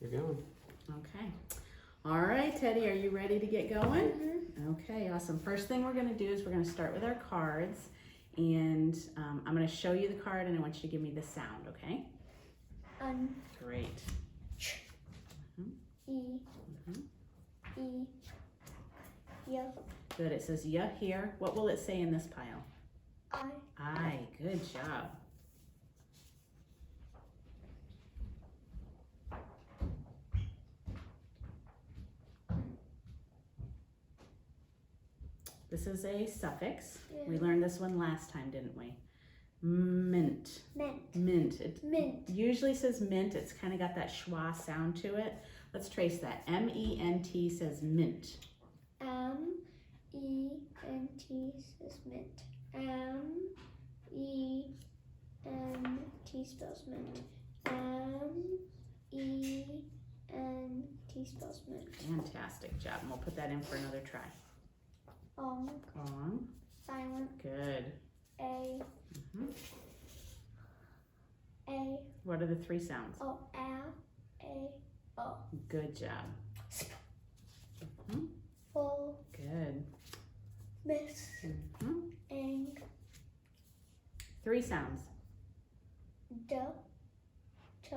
You're going. Okay. All right, Teddy, are you ready to get going? Mm-hmm. Okay, awesome. First thing we're going to do is we're going to start with our cards. And I'm going to show you the card and I want you to give me the sound, okay? Great. E. E. Yeah. Good. It says yeah here. What will it say in this pile? I. I. Good job. This is a suffix. Yeah. We learned this one last time, didn't we? Mint. Mint. Mint. It Mint. usually says mint. It's kind of got that schwa sound to it. Let's trace that. M-E-N-T says mint. M-E-N-T says mint. M-E-N-T spells mint. M-E-N-T spells mint. Fantastic job. And we'll put that in for another try. Ong. Silent. Good. A. Mhm. A. What are the three sounds? O. A. A. O. Good job. Mhm. Full. Good. Miss. Mhm. Ang. Three sounds. D. Ch.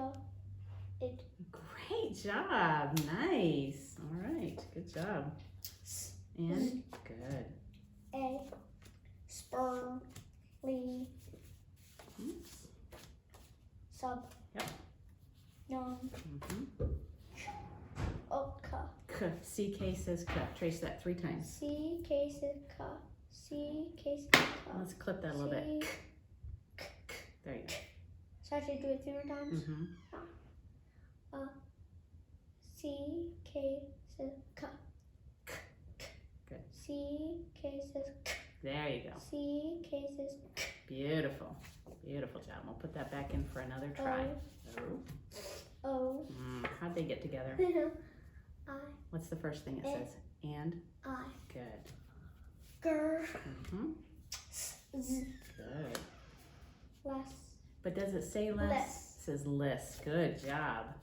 It. Great job. Nice. All right. Good job. And good. A. Spur. Lee. Sub. Yep. Non. Mhm. Oka. K. CK says K. Trace that 3 times. C. K. says Ka. C. K. says Ka. Let's clip that a little bit. C. There you go. So I should do it 3 more times? Mhm. C. K. says Ka. Good. C. K. says K. There you go. C. K. says K. Beautiful. Beautiful job. We'll put that back in for another try. O. How'd they get together? I. What's the first thing it A. says? And? I. Good. Gur. Mhm. Z. Good. Less. But does it say less? Less. It says list. Good job.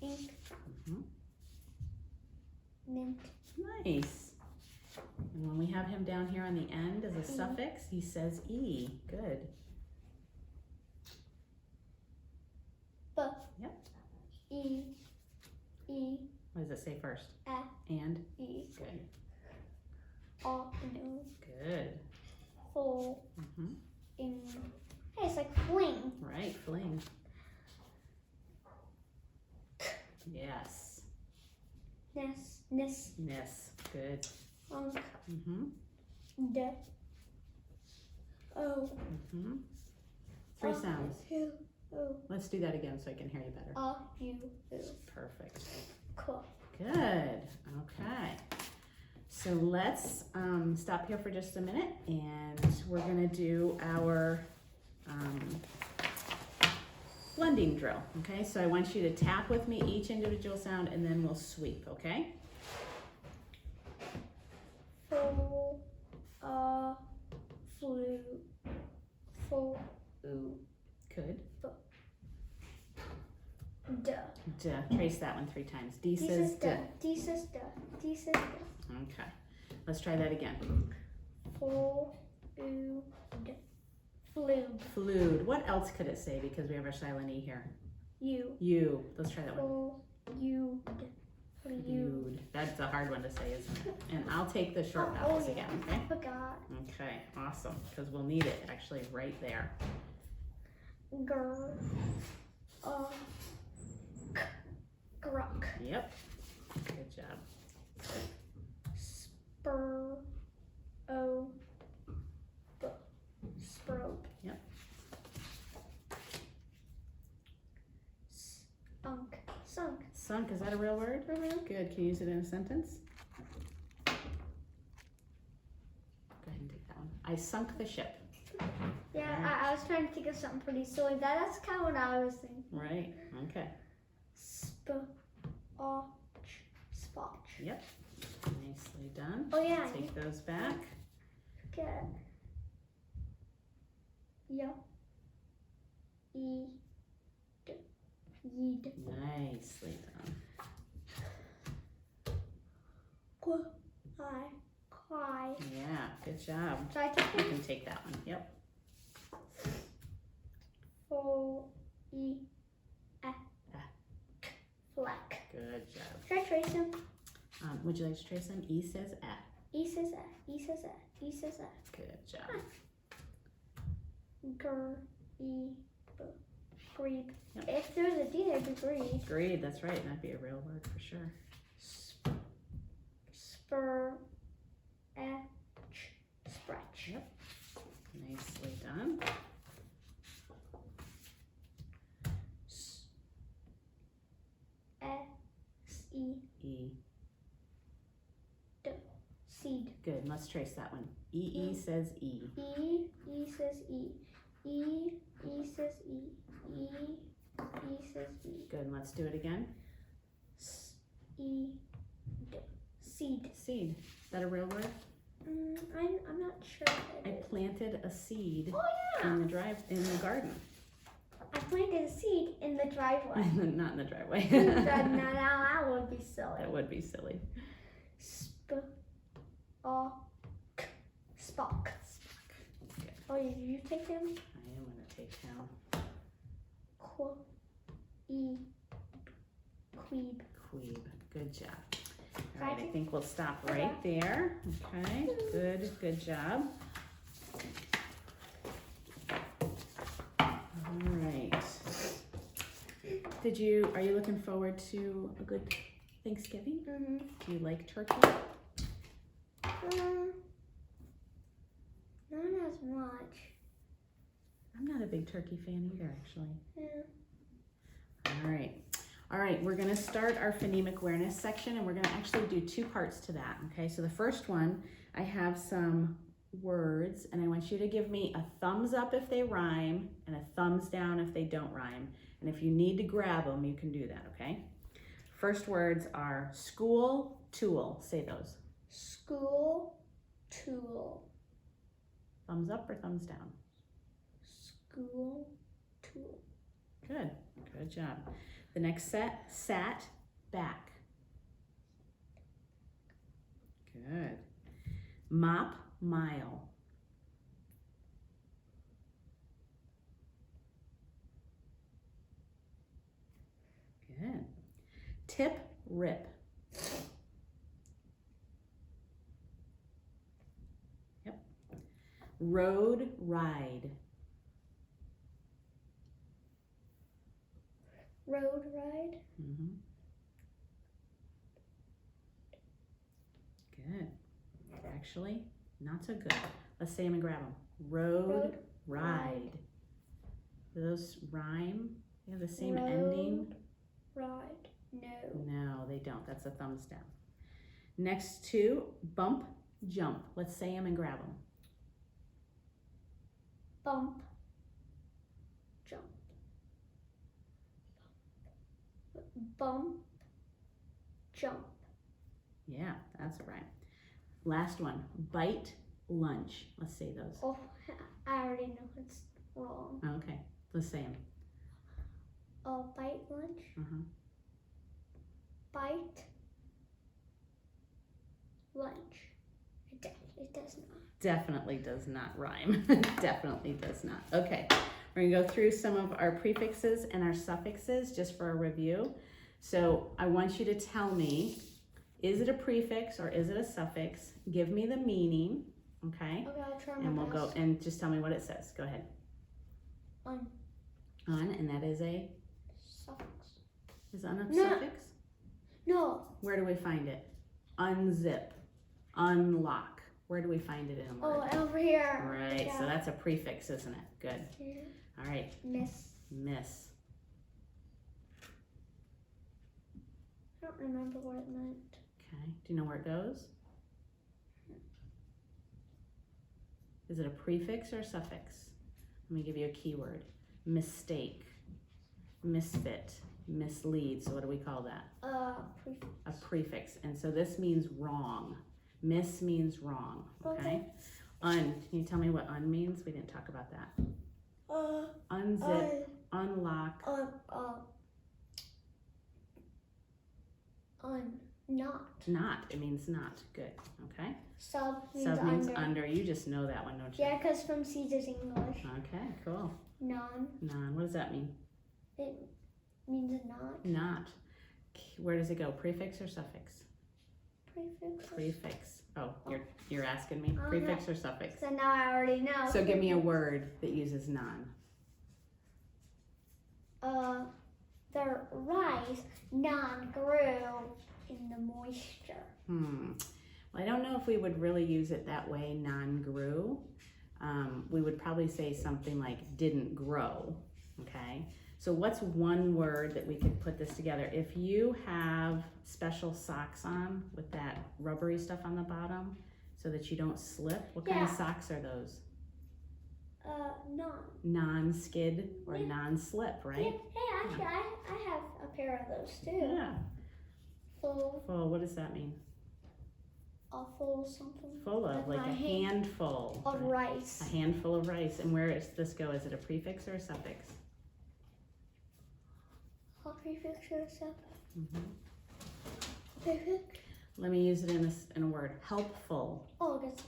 Ink. Mhm. Mint. Nice. And when we have him down here on the end as a E. suffix, he says E. Good. B. Yep. E. E. What does it say first? A. And? E. Good. O. And O. Good. Full. Mhm. In. Hey, it's like fling. Right, fling. Yes. Ness. Nis. Ness. Good. Unk. Mhm. D. O. Mhm. 3 sounds. U. O. Let's do that again so I can hear you better. A. U. U. Perfect. Cool. Good. Okay. So let's stop here for just a minute and we're going to do our blending drill. Okay, so I want you to tap with me each individual sound and then we'll sweep, okay? Full. Flu. Full. U. Good. D. D. Trace that one 3 times. D D says says D. D. D says D. D says D. Okay. Let's try that again. Full. U. D. Flube. Flued. What else could it say because we have our silent E here? U. U. Let's try that one. Full. U. D. Flude. Flued. That's a hard one to say, isn't it? And I'll take the short vowels again, okay? I forgot. Okay, awesome, because we'll need it actually right there. Gur. Gruck. Yep, good job. Spur. O. B. Sprobe. Yep. Sunk. Sunk. Sunk, is that a real word? Mm-hmm. Good, can you use it in a sentence? Go ahead and take that one. I sunk the ship. Yeah, I was trying to think of something pretty silly. That's kind of what I was thinking. Right, okay. Spotch. Spotch. Yep, nicely done. Oh yeah. Take those back. Get. Yeah. E. D. Yeed. Nicely done. Yeah, good job. So I took You it. can take that one. Yep. Fleck. Good job. Should I trace them? Would you like to trace them? E says eh. E says E. E says E. E says E. Good job. Grebe. Yep. If there's a D, there'd be grebe. Grebe, that's right. That'd be a real word for sure. Stretch. Yep. Nicely done. S-E. E. Seed. Good. Let's trace that one. E says E. E says E. E says E. E says E. Good. Let's do it again. Seed. Seed. Is that a real word? I'm not sure. I planted a seed Oh yeah. in the garden. I planted a seed in the driveway. Not in the driveway. that would be silly. That would be silly. Spock. Good. Oh, did you take them? I am going to take down Queeb. Good job. All right, I think we'll stop right there. Okay, good job. All right. Are you looking forward to a good Thanksgiving? Mm-hmm. Do you like turkey? Not as much. I'm not a big turkey fan either, actually. Yeah. All right, we're gonna start our phonemic awareness section, and we're gonna actually do two parts to that, okay? So the first one, I have some words, and I want you to give me a thumbs up if they rhyme, and a thumbs down if they don't rhyme. And if you need to grab them, you can do that, okay? First words are school, tool. Say those. School, tool. Thumbs up or thumbs down? School, tool. Good job. The next set, sat, back. Good. Mop, mile. Good. Tip, rip. Yep. Road, ride. Road ride. Mm-hmm. Good. Actually, not so good. Let's say them and grab them. Road, ride. Do those rhyme? They have the same ending? Ride. No. No, they don't. That's a thumbs down. Next two, bump, jump. Let's say them and grab them. Bump. Jump. Bump. Jump. Yeah, that's a rhyme. Last one, bite, lunch. Let's say those. Oh, I already know it's wrong. Okay, let's say them. Bite lunch. Uh-huh. Bite lunch. It does not. Definitely does not rhyme. Definitely does not. Okay, we're gonna go through some of our prefixes and our suffixes just for a review. So I want you to tell me, is it a prefix or is it a suffix? Give me the meaning, okay? Okay, I'll try my And we'll go best. and just tell me what it says. Go ahead. On. And that is a Suffix. is on a No. suffix? No. Where do we find it? Unzip, unlock. Where do we find it in a word? Oh, over here. Right, Yeah. so that's a prefix, isn't it? Good. Yeah. All right, Miss. miss. I don't remember what it meant. Okay, do you know where it goes? Is it a prefix or a suffix? Let me give you a keyword. Mistake, misfit, mislead. So what do we call that? Prefix. A prefix. And so this means wrong. Miss means wrong, okay? Can you tell me what un means? We didn't talk about that. Unzip, unlock. Not. Not. It means not. Good. Okay. Sub means Sub means under. under. You just know that one, don't you? Yeah, because from Caesar's English. Okay, cool. Non. Non. What does that mean? It means not. Not. Where does it go? Prefix or suffix? Prefix. Prefix. Oh, you're asking me? Oh, Prefix or suffix? So now I already know. So give me a word that uses non. The rice non-grew in the moisture. Well, I don't know if we would really use it that way, non-grew. We would probably say something like didn't grow, okay? So what's one word that we could put this together? If you have special socks on with that rubbery stuff on the bottom so that you don't slip, what kind of Yeah. socks are those? Non. Non-skid or Yeah. non-slip, Yeah, right? hey, actually, I have a pair of those too. Yeah. Full, Full, what does that mean? full something. Full of, With like my a handful. Of right? rice. A handful of rice. And where does this go? Is it a prefix or a suffix? A prefix or a suffix? Mhm. Prefix? Let me use it in a word. Helpful. Oh, that's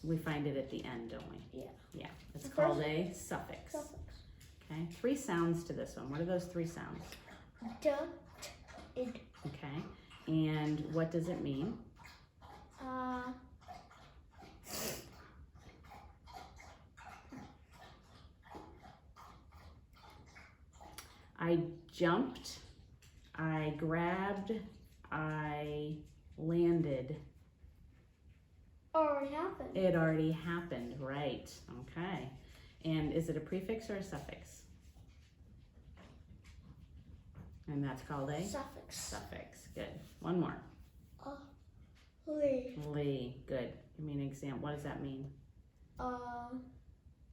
We find it at the end, don't we? Yeah. Yeah. It's The called first- a suffix. suffix. Okay. 3 sounds to this one. What are those 3 sounds? Duh, id. Okay. And what does it mean? I jumped. I grabbed. I landed. Already happened. It already happened, right? Okay. And is it a prefix or a suffix? And that's called a Suffix. suffix. Good. One more. Lee. Lee. Good. Give me an example. What does that mean?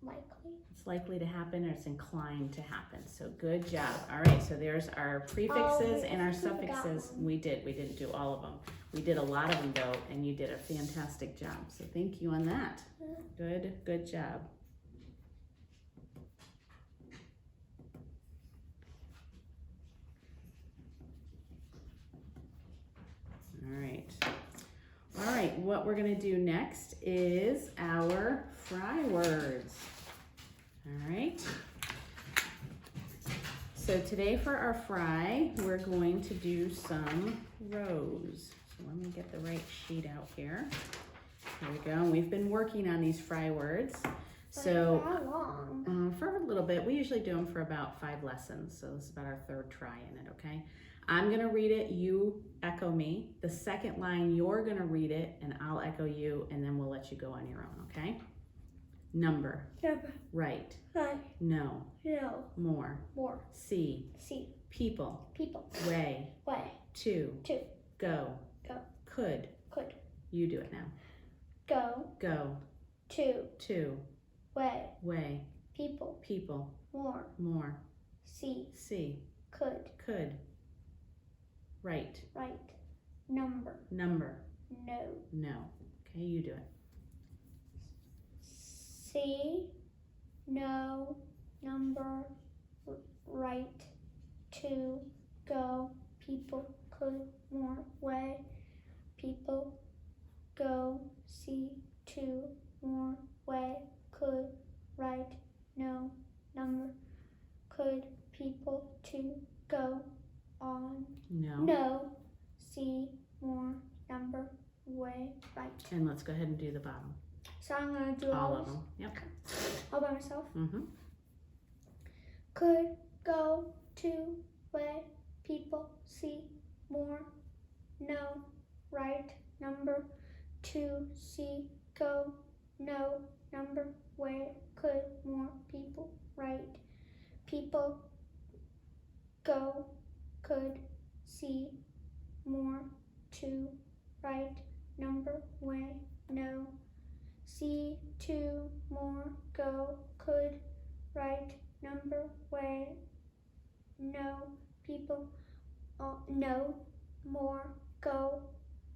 Likely. It's likely to happen or it's inclined to happen. So good job. All right. So there's our prefixes and our we forgot suffixes. one. We did. We didn't do all of them. We did a lot of them though, and you did a fantastic job. So thank you on that. Good. Good job. All right. All right, what we're gonna do next is our fry words. All right. So today for our fry, we're going to do some rows. So let me get the right sheet out here. Here we go. We've been working on these fry words. So How long? for a little bit, we usually do them for about 5 lessons. So this is about our 3rd try in it, okay? I'm gonna read it, you echo me. The second line, you're gonna read it and I'll echo you and then we'll let you go on your own, okay? Number, Number. right, Hi. no, No. more, More. see, See. people, People. way, Way. to, To. go, Go. could, Could. you do it now, Go. to, Way. way, People. people, More. more, See. see, Could. could, right, Right. Number. number, No. no, okay, you do it, See. No. Number. Right. To. Go. People. Could. More. Way. People. Go. See. To. More. Way. Could. Right. No. Number. Could. People. To. Go. On. no, No. See. More. Number. Way. Right. and let's go ahead and do the bottom, So I'm gonna do all all of this them, yep, all by myself. mm-hmm. Could. Go. To. Way. People. See. More. No. Right. Number. To. See. Go. No. Number. Way. Could. More. People. Right. People. Go. Could. See. More. To. Right. Number. Way. No. See. To. More. Go. Could. Right. Number. Way. No. People. No. More. Go.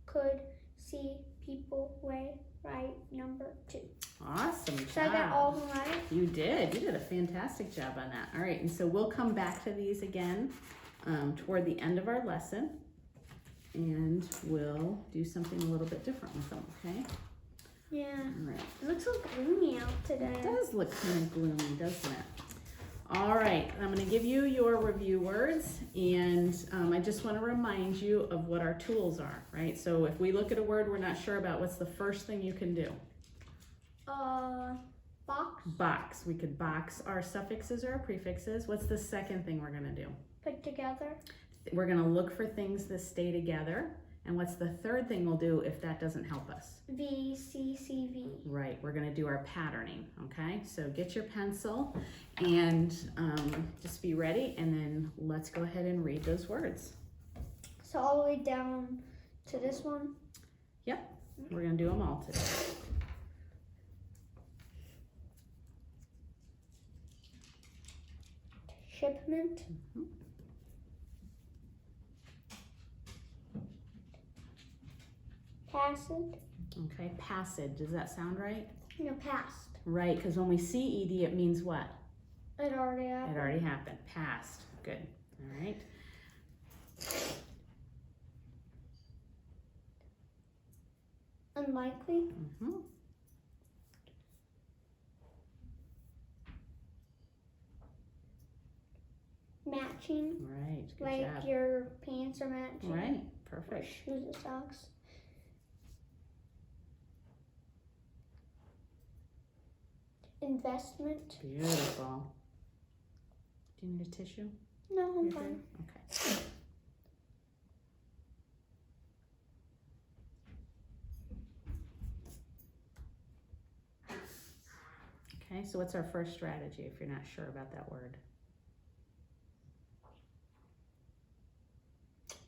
Could. See. People. Way. Right. Number. 2. Awesome job. So I got all of them right? You did a fantastic job on that. All right, and so we'll come back to these again toward the end of our lesson. and we'll do something a little bit different with them, okay? Yeah. All right. It looks so gloomy out today. It does look kind of gloomy, doesn't it? All right, I'm going to give you your review words, and I just want to remind you of what our tools are, right? So if we look at a word we're not sure about, what's the first thing you can do? Box. Box. We could box our suffixes or our prefixes. What's the second thing we're going to do? Put together. We're going to look for things that stay together. And what's the third thing we'll do if that doesn't help us? VCCV. Right, we're going to do our patterning, okay? So get your pencil and just be ready, and then let's go ahead and read those words. So all the way down to this one? Yep, we're going to do them all today. Shipment. Mhm. Passage. Okay, passage, does that sound right? No, past. Right, because when we see ED, it means what? It already happened. It already happened, passed, good, all right. Unlikely. Mhm. Matching. Right, good Like job. your pants are matching. Right, Or perfect. shoes or socks. Investment. Beautiful. Do you need a tissue? No, I'm You're fine. good? Okay. Okay, so what's our first strategy if you're not sure about that word?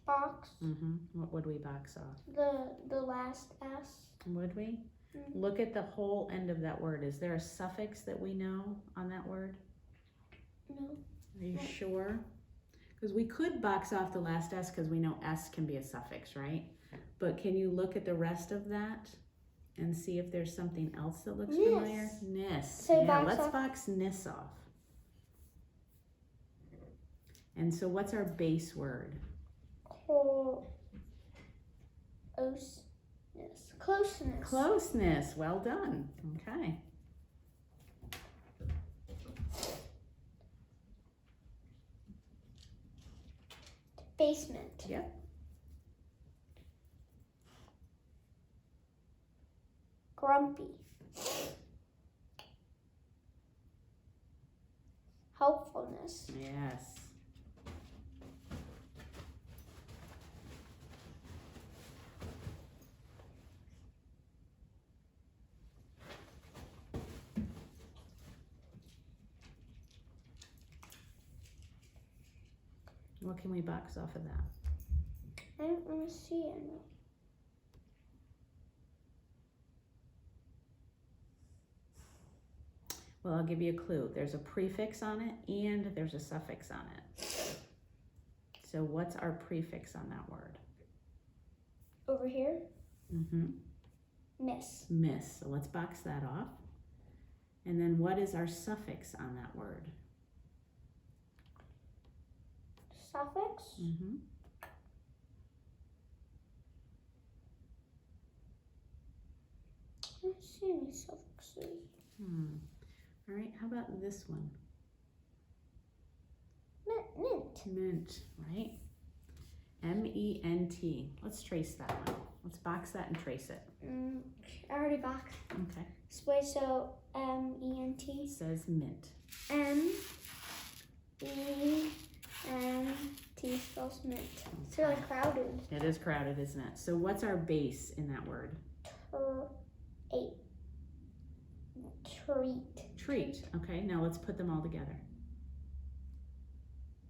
Box. What would we box off? The last S. Would we? Mhm. Look at the whole end of that word. Is there a suffix that we know on that word? No. Are you No. sure? Because we could box off the last S because we know S can be a suffix, right? But can you look at the rest of that and see if there's something else that looks Nis. familiar? Nis. So Yeah, box let's off- box Nis off. And so what's our base word? Closeness. Closeness. Well done. Okay. Basement. Yep. Grumpy. Helpfulness. Yes. What can we box off of that? I don't want to see any. Well, I'll give you a clue. There's a prefix on it and there's a suffix on it. So what's our prefix on that word? Over here. Miss. Miss. So let's box that off. And then what is our suffix on that word? Suffix. I don't see any suffixes. All right, how about this one? Mint. Mint, right? M-E-N-T. Let's trace that one. Let's box that and trace it. I already boxed. Okay. Wait, so M-E-N-T. It says mint. M-E-N-T spells mint. It's really crowded. It is crowded, isn't it? So what's our base in that word? Treat. Treat. Okay, now let's put them all together.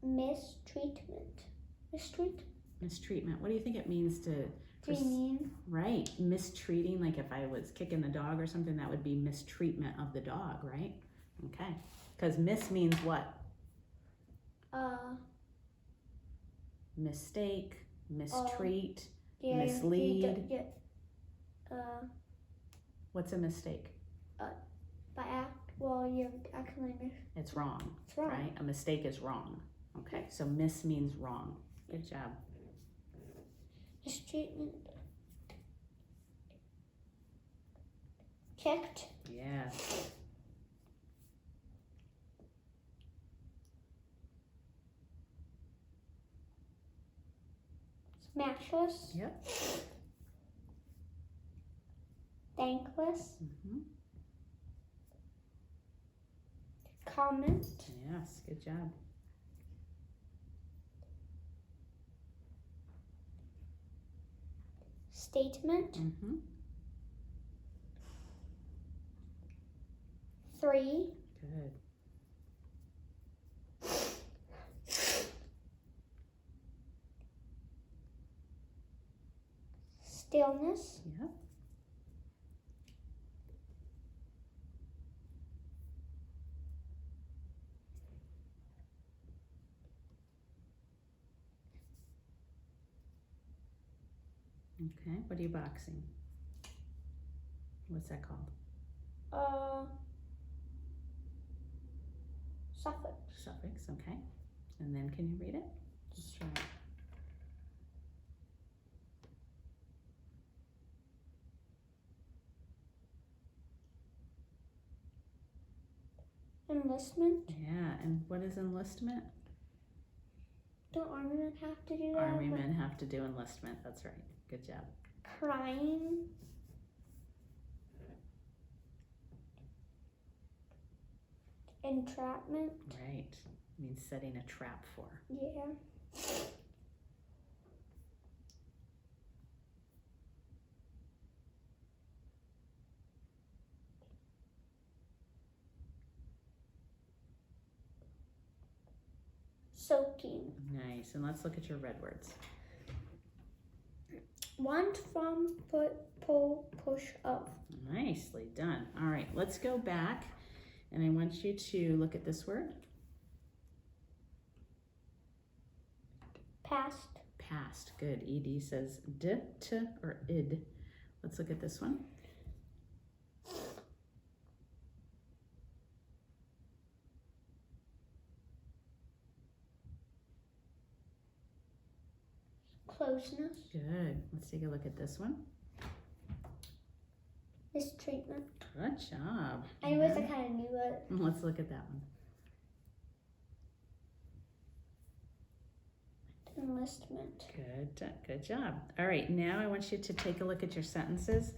Mistreatment. Mistreatment. What do you think it means to? Do you mean? Right, mistreating. Like if I was kicking the dog or something, that would be mistreatment of the dog, right? Okay, because mis means what? Mistake, mistreat, mislead. What's a mistake? By act. Well, you're actually It's wrong. It's wrong. Right? A mistake is wrong. Okay, so mis means wrong. Good job. Mistreatment. Kicked. Yes. Matchless. Yep. Thankless. Mm-hmm. Comment. Yes, good job. Statement. Mm-hmm. 3. Good. Stillness. Yep. Okay, what are you boxing? What's that called? Suffix. Suffix, okay. And then can you read it? Just try it. Enlistment. Yeah, and what is enlistment? Don't army men have to do that? Army men have to do enlistment, that's right. Good job. Crime. Entrapment. Right, means setting a trap for. Yeah. Soaking. Nice, and let's look at your red words. Want from, put, pull, push, of. Nicely done. All right, let's go back, and I want you to look at this word. Past. Past, good. ED says d, t, or id. Let's look at this one. Closeness. Good. Let's take a look at this one. Mistreatment. Good job. Anyways, I kind of knew it. Let's look at that one. Enlistment. Good job. All right, now I want you to take a look at your sentences.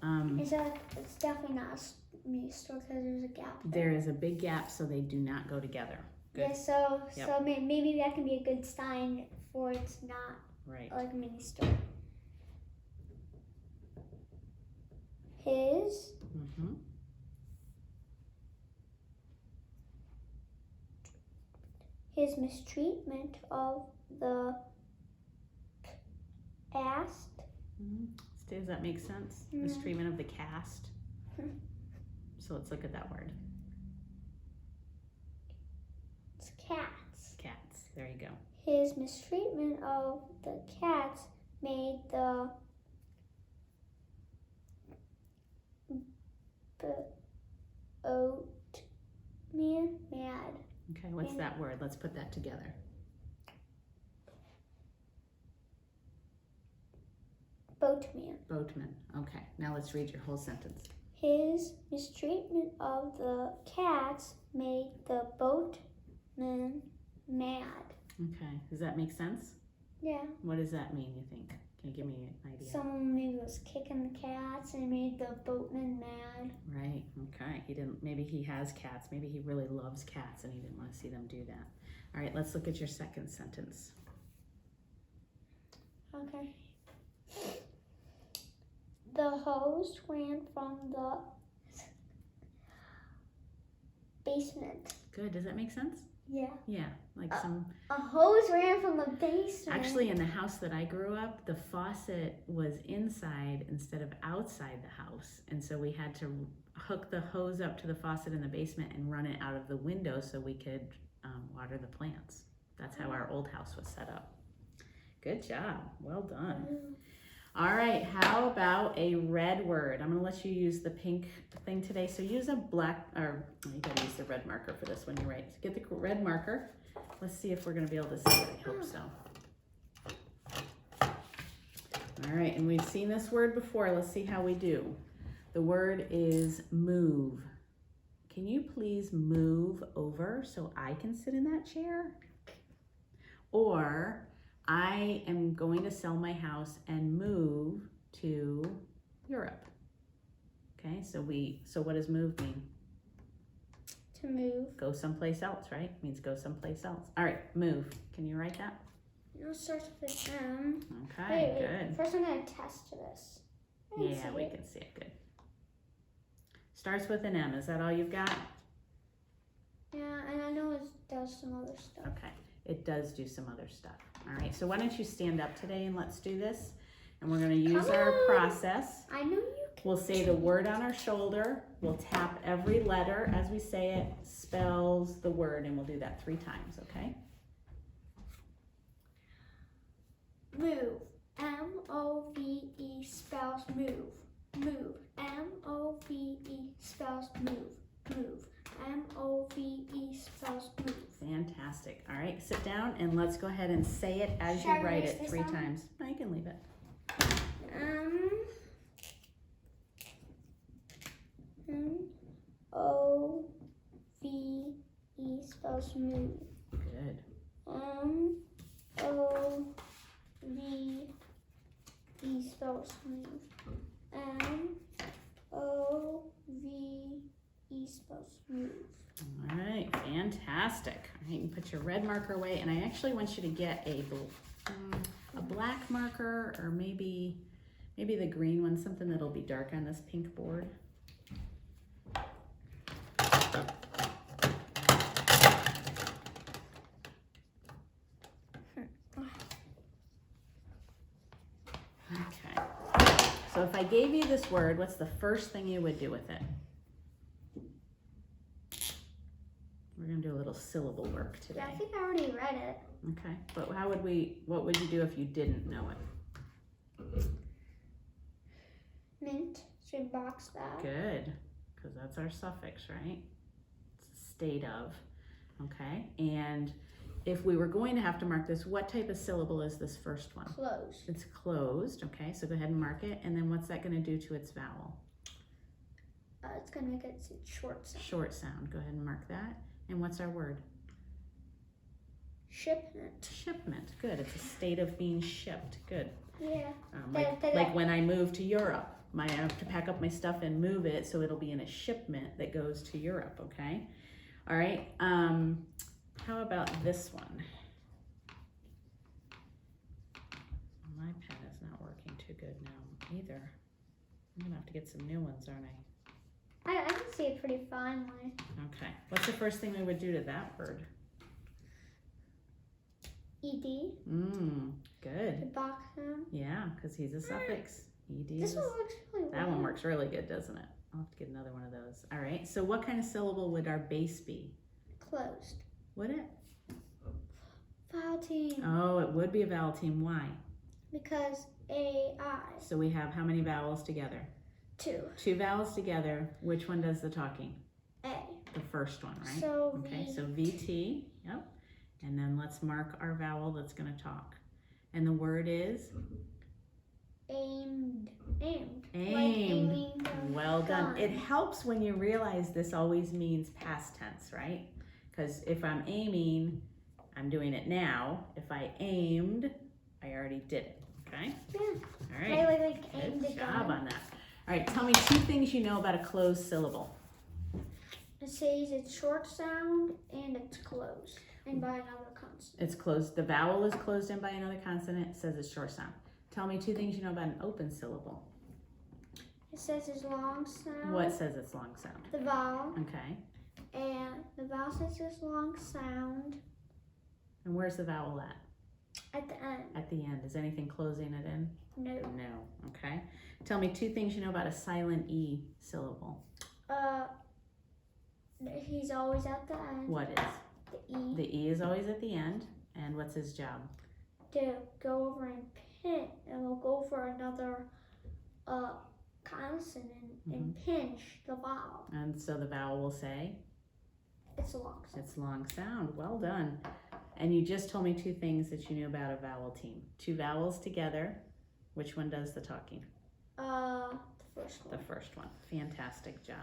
It's definitely not a me store because there's a gap. There is a big gap, so they do not go together. Good. Yeah, so Yep. so maybe that can be a good sign for it's not Right. like a mini store. His. Mm-hmm. His mistreatment of the cast. Mm-hmm. Does that make sense? Mm. Mistreatment of the cast. So let's look at that word. It's cats. Cats. There you go. His mistreatment of the cats made the oat man mad. Okay, what's that word? Let's put that together. Boatman. Boatman. Okay, now let's read your whole sentence. His mistreatment of the cats made the boatman mad. Okay, does that make sense? Yeah. What does that mean, you think? Can you give me an idea? Someone maybe was kicking the cats and made the boatman mad. Right, okay. Maybe he has cats. Maybe he really loves cats and he didn't want to see them do that. All right, let's look at your second sentence. Okay. The hose ran from the basement. Good, does that make sense? Yeah. Yeah, like some... A hose ran from the basement. Actually, in the house that I grew up, the faucet was inside instead of outside the house. And so we had to hook the hose up to the faucet in the basement and run it out of the window so we could water the plants. That's how our old house was set up. Good job. Well done. All right, how about a red word? I'm gonna let you use the pink thing today. So use a black, or you gotta use the red marker for this one, you're right. So get the red marker. Let's see if we're gonna be able to see it, I hope so. All right, and we've seen this word before. Let's see how we do. The word is move. Can you please move over so I can sit in that chair? Or I am going to sell my house and move to Europe. Okay, so what does move mean? To move. Go someplace else, right? Means go someplace else. All right, move. Can you write that? It starts with M. Okay, good. First I'm going to test this. Yeah, we can see it. Good. Starts with an M. Is that all you've got? Yeah, and I know it does some other stuff. Okay, it does do some other stuff. All right, so why don't you stand up today and let's do this. And we're going to use our process. I know you can. We'll say the word on our shoulder. We'll tap every letter as we say it, spells the word, and we'll do that 3 times, okay? Move. M-O-V-E spells move. Move. M-O-V-E spells move. Move. M-O-V-E spells move. Fantastic. All right, sit down and let's go ahead and say it as you write it 3 times. No, you can leave it. M-O-V-E spells move. Good. M-O-V-E spells move. M-O-V-E spells move. All right, fantastic. All right, you can put your red marker away, and I actually want you to get a black marker, or maybe the green one, something that'll be dark on this pink board. Okay. So if I gave you this word, what's the first thing you would do with it? We're gonna do a little syllable work today. Yeah, I think I already read it. Okay, but what would you do if you didn't know it? Mint. Should we box that? Good, because that's our suffix, right? It's a state of, okay? And if we were going to have to mark this, what type of syllable is this first one? Closed. It's closed, okay? So go ahead and mark it, and then what's that gonna do to its vowel? It's gonna make it short sound. Short sound, go ahead and mark that. And what's our word? Shipment. Shipment, good. It's a state of being shipped, good. Yeah. Like when I move to Europe, I have to pack up my stuff and move it, so it'll be in a shipment that goes to Europe, okay? All right, how about this one? My pen is not working too good now either. I'm gonna have to get some new ones, aren't I? I can see it pretty finely. Okay, what's the first thing we would do to that word? ED. Good. The box sound. Yeah, because he's a suffix. ED. This one works really well. That one works really good, doesn't it? I'll have to get another one of those. All right, so what kind of syllable would our base be? Closed. Would it? Vowel team. Oh, it would be a vowel team. Why? Because A-I. So we have how many vowels together? 2. 2 vowels together. Which one does the talking? A. The first one, right? So okay, V. so VT, yep. And then let's mark our vowel that's gonna talk. And the word is? Aimed. Aimed. Aimed. Like aiming the Well done. gun. It helps when you realize this always means past tense, right? Because if I'm aiming, I'm doing it now. If I aimed, I already did it, okay? Yeah. All right. Like aimed Good the job gun. on that. All right, tell me 2 things you know about a closed syllable. It says it's short sound and it's closed. And by another consonant. It's closed. The vowel is closed in by another consonant. It says it's short sound. Tell me 2 things you know about an open syllable. It says it's long sound. What says it's long sound? The vowel. Okay. And the vowel says it's long sound And where's the vowel at? at the end. At the end. Is anything closing it in? No. No. Okay. Tell me 2 things you know about a silent E syllable. He's always at the end. What is? The E. The E is always at the end. And what's his job? To go over and pin, and we'll go for another consonant and pinch the vowel. And so the vowel will say? It's a long sound. It's long sound. Well done. And you just told me 2 things that you knew about a vowel team. 2 vowels together Which one does the talking? The first one. The first one. Fantastic job.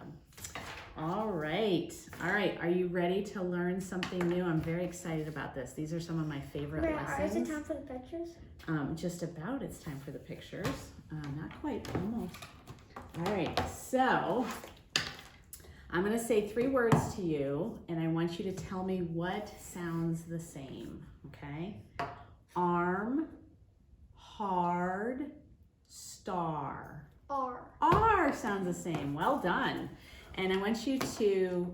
All right. All right. Are you ready to learn something new? I'm very excited about this. These are some of my favorite lessons. Is it time for the pictures? Just about. It's time for the pictures. Not quite. Almost. All right. So I'm going to say 3 words to you, and I want you to tell me what sounds the same. Okay? Arm, hard, star. R. R sounds the same. Well done. And I want you to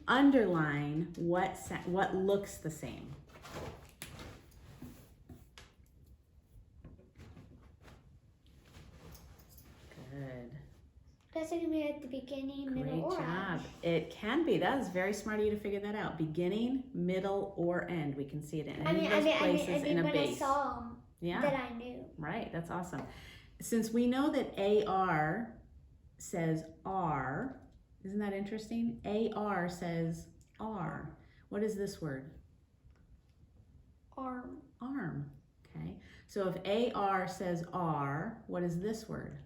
underline what looks the same. Good. That's going to be at the beginning, middle, or Great job. end. It can be. That is very smart of you to figure that out. Beginning, middle, or end. We can see it in any of those places in a when base. I saw them, Yeah. that I knew. Right. That's awesome. Since we know that AR says R, isn't that interesting? AR says R. What is this word? Arm. Arm. Okay. So if AR says R, what is this word?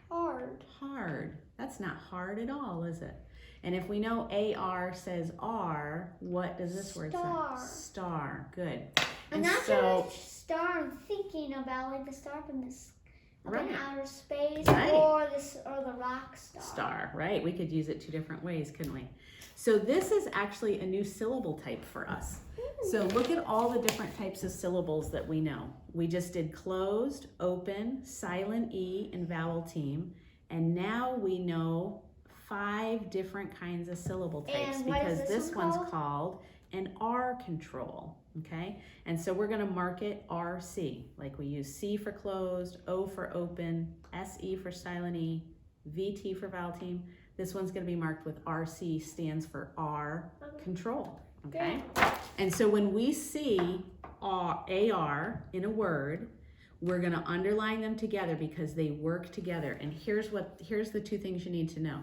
Hard. Hard. That's not hard at all, is it? And if we know AR says R, what does this word Star. say? Star. Good. And that's so, star I'm thinking about, like the star from this Right. in outer space, Right. or the rock star. Star, right? We could use it 2 different ways, couldn't we? So this is actually a new syllable type for us. So look at all the different types of syllables that we know. We just did closed, open, silent E, and vowel team. And now we know 5 different kinds of syllable types And what is because this this one one's called an R control, okay? And so we're gonna mark it RC, like we use C for closed, O for open, SE for silent E, VT for vowel team. This one's gonna be marked with RC, stands for R control, okay? And so when we see AR in a word, we're gonna underline them together because they work together. And here's the 2 things you need to know.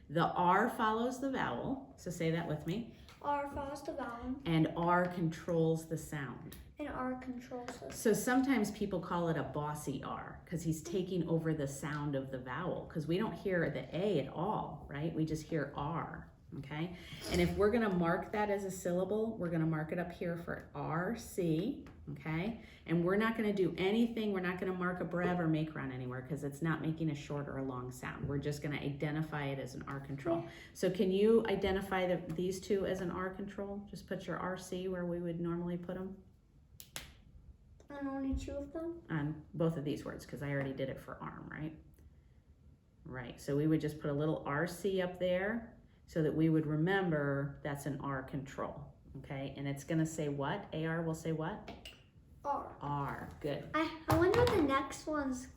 The R follows the vowel, so say that with me. R follows the vowel, And R controls the sound. and R controls us. So sometimes people call it a bossy R because he's taking over the sound of the vowel because we don't hear the A at all, right? We just hear R, okay? And if we're gonna mark that as a syllable, we're gonna mark it up here for RC, okay? And we're not gonna do anything, we're not gonna mark a brev or make run anywhere because it's not making a short or a long sound. We're just gonna identify it as an R control. So can you identify these 2 as an R control? Just put your RC where we would normally put them And only 2 of them? on both of these words because I already did it for arm, right? Right, so we would just put a little RC up there so that we would remember that's an R control, okay? And it's gonna say what? AR will say what? R. R, good. I wonder what the next one's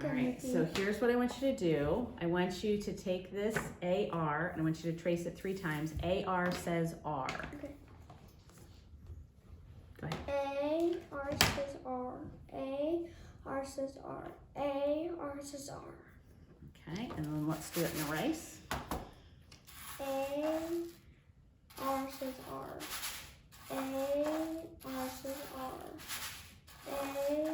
All right, so here's what I want you to do. I want you to take this AR and I want you to trace it 3 times. AR says R. Okay. Go ahead. A, R says R. A, R says R. A, R says R. Okay, and then let's do it in erase. A, R says R. A, R says R. A,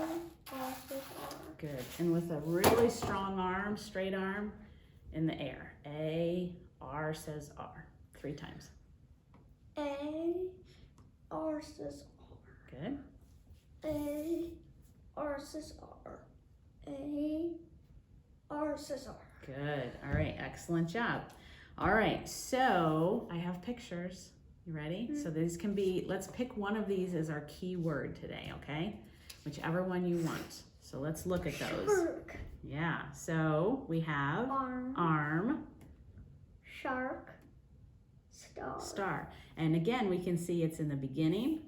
R says R. Good, and with a really strong arm, straight arm, in the air. A, R says R. 3 times. A, R says R. Good. A, R says R. A, R says R. Good. All right. Excellent job. All right. So I have pictures. You ready? So these can be, let's pick one of these as our key word today, okay? Whichever one you want. So let's look at those. Shark. Yeah. So we have arm, Shark. Star. star. And again, we can see it's in the beginning,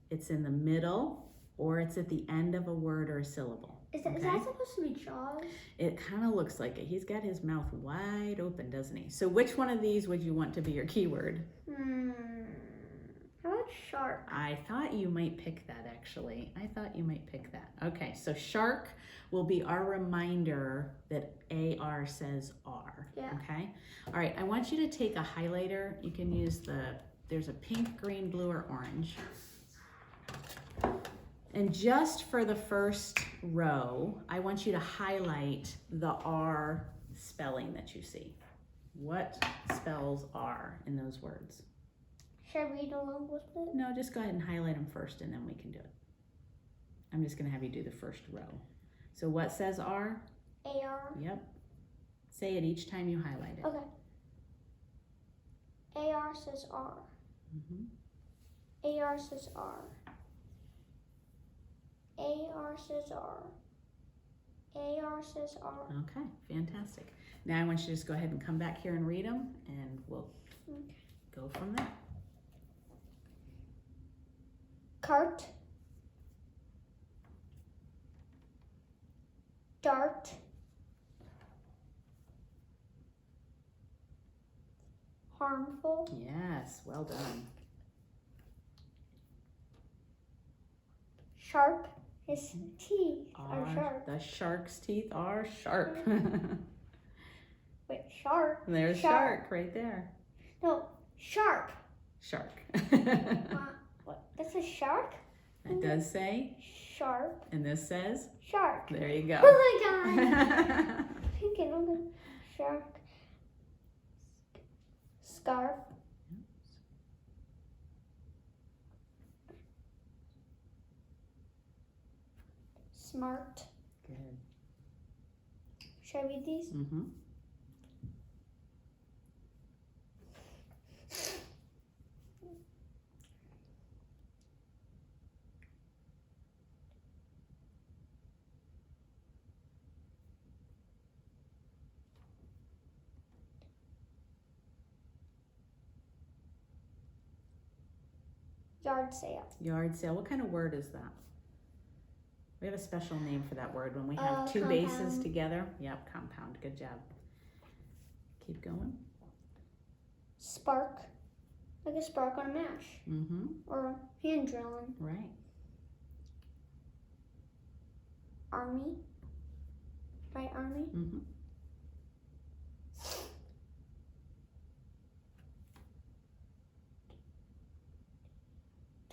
it's in the middle, or it's at the end of a word or a syllable. Is that supposed to be Jaws? It kind of looks like it. He's got his mouth wide open, doesn't he? So which one of these would you want to be your keyword? How about shark? I thought you might pick that, actually. I thought you might pick that. Okay, so shark will be our reminder that AR says R. Yeah. Okay? All right, I want you to take a highlighter. You can use there's a pink, green, blue, or orange. And just for the first row, I want you to highlight the R spelling that you see. What spells R in those words? Should I read along with it? No, just go ahead and highlight them first and then we can do it. I'm just gonna have you do the first row. So what says R? AR. Yep. Say it each time you highlight it. Okay. AR says R. Mm-hmm. AR says R. AR says R. AR says R. Okay, fantastic. Now I want you to just go ahead and come back here and read them and we'll go from there. Cart. Dart. Harmful. Yes, well done. Sharp. His teeth are sharp. The shark's teeth are sharp. Wait, sharp? There's shark right there. No, sharp. Shark. What? That's a shark? That does say, Sharp. and this says, Shark. there you go. Oh my god. Thinking of the shark. Scarf. Smart. Good. Should I read these? Mm-hmm. Yard sale. Yard sale. What kind of word is that? We have a special name for that word when we have two Compound. bases together. Yep, compound. Good job. Keep going. Spark. Like a spark on a match. Mm-hmm. Or hand drilling. Right. Army. Right, army? Mm-hmm.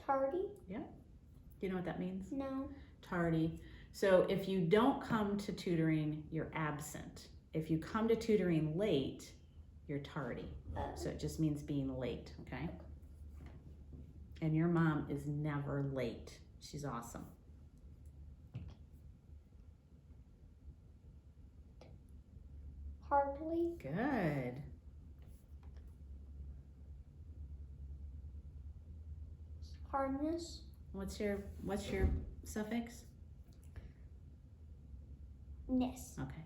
Tardy? Do you know what that means? No. Tardy. So if you don't come to tutoring, you're absent. If you come to tutoring late, you're tardy. So it just means being late, okay? And your mom is never late. She's awesome. Hardly. Good. Hardness. What's your suffix? Ness. Okay.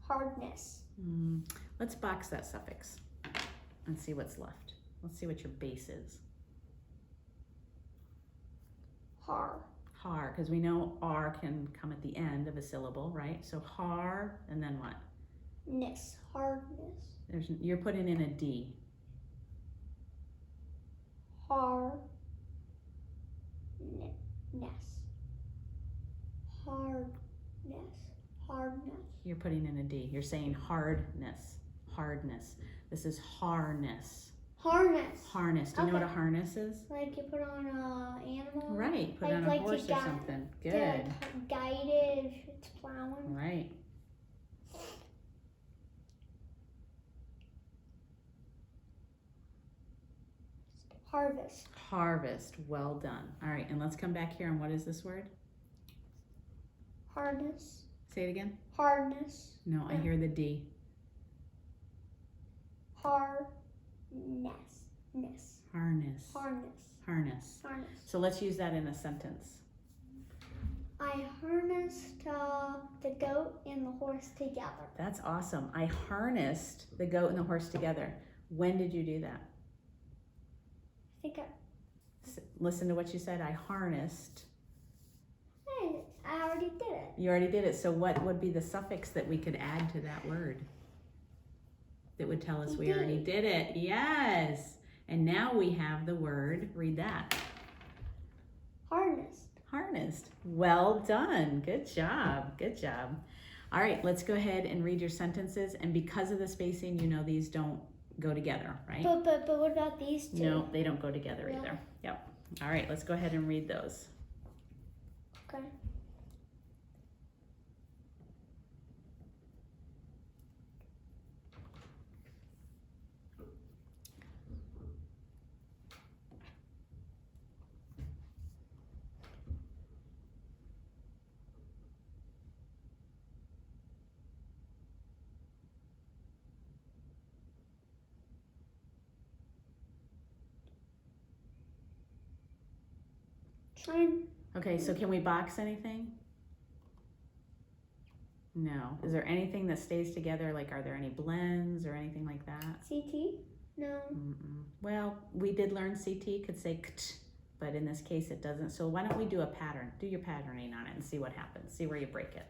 Hardness. Let's box that suffix and see what's left. Let's see what your base is. Har. Har, because we know R can come at the end of a syllable, right? So har, and then what? Ness. Hardness. You're putting in a D. Har. Ness. Hardness. Hardness. You're putting in a D. You're saying hardness. Hardness. This is harness. Harness. Harness. Do you know what a harness is? Like you put on an animal. Right. Put Like- on a like horse to or something. Good. Guided if it's plowing. Right. Harvest. Harvest. Well done. All right. And let's come back here. And what is this word? Hardness. Say it again. Hardness. No, I hear the D. Harness. Harness. Harness. Harness. Harness. So let's use that in a sentence. I harnessed the goat and the horse together. That's awesome. I harnessed the goat and the horse together. When did you do that? I think Listen to what you said. I harnessed. I already did it. You already did it. So what would be the suffix that we could add to that word that would tell us we already did it? Yes. And now we have the word. Read that. Harnessed. Harnessed. Well done. Good job. Good job. All right, let's go ahead and read your sentences. And because of the spacing, you know these don't go together, right? But what about these two? No, they don't go together Yeah. either. Yep. All right, let's go ahead and read those. Okay. Trying. Okay, so can we box anything? No. Is there anything that stays together? Like, are there any blends or anything like that? CT? No. Mm-mm. Well, we did learn CT could say kt, but in this case it doesn't. So why don't we do a pattern? Do your patterning on it and see what happens. See where you break it.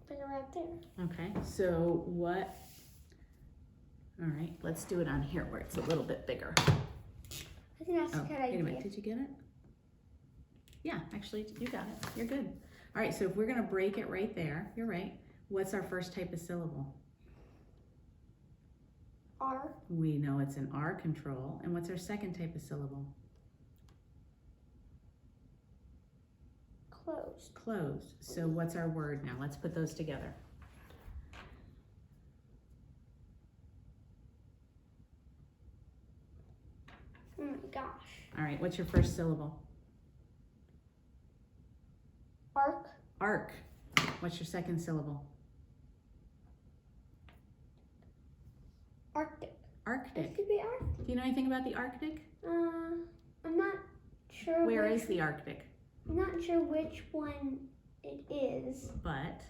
Like right there. Okay, so what? All right, let's do it on here where it's a little bit bigger. I think that's a good Wait a idea. minute, did you get it? Yeah, actually, you got it. You're good. All right, so if we're gonna break it right there, you're right. What's our first type of syllable? R. We know it's an R control. And what's our second type of syllable? Closed. Closed. So what's our word now? Let's put those together. Oh my gosh. All right, what's your first syllable? Arc. Arc. What's your second syllable? Arctic. Arctic. It could be Arctic. Do you know anything about the Arctic? I'm not sure. Where is the Arctic? I'm not sure which one it is. But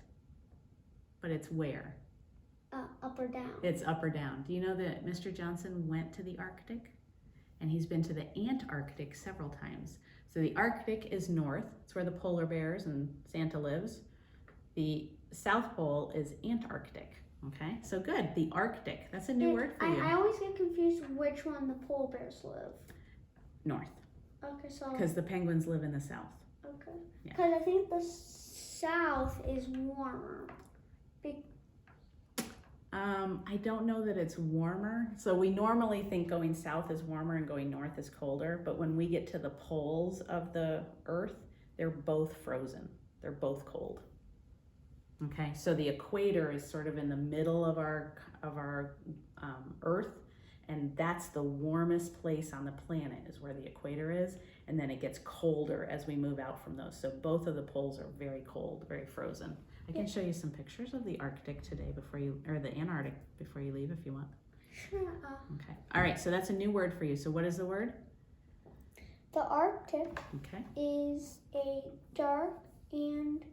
it's where? Up or down. It's up or down. Do you know that Mr. Johnson went to the Arctic? And he's been to the Antarctic several times. So the Arctic is north. It's where the polar bears and Santa lives. The South Pole is Antarctic. Okay, so good. The Arctic. That's a new word for you. I always get confused which one the polar bears live. North. Okay, so. Because the penguins live in the south. Okay. Yeah. Because I think the south is warmer. I don't know that it's warmer. So we normally think going south is warmer and going north is colder. But when we get to the poles of the earth, they're both frozen. They're both cold. Okay, so the equator is sort of in the middle of our earth, and that's the warmest place on the planet is where the equator is, and then it gets colder as we move out from those. So both of the poles are very cold, very frozen. I can show you some pictures of the Arctic today or the Antarctic before you leave if you want. Sure. Okay. All right, so that's a new word for you. So what is the word? The Arctic Okay. is a dark and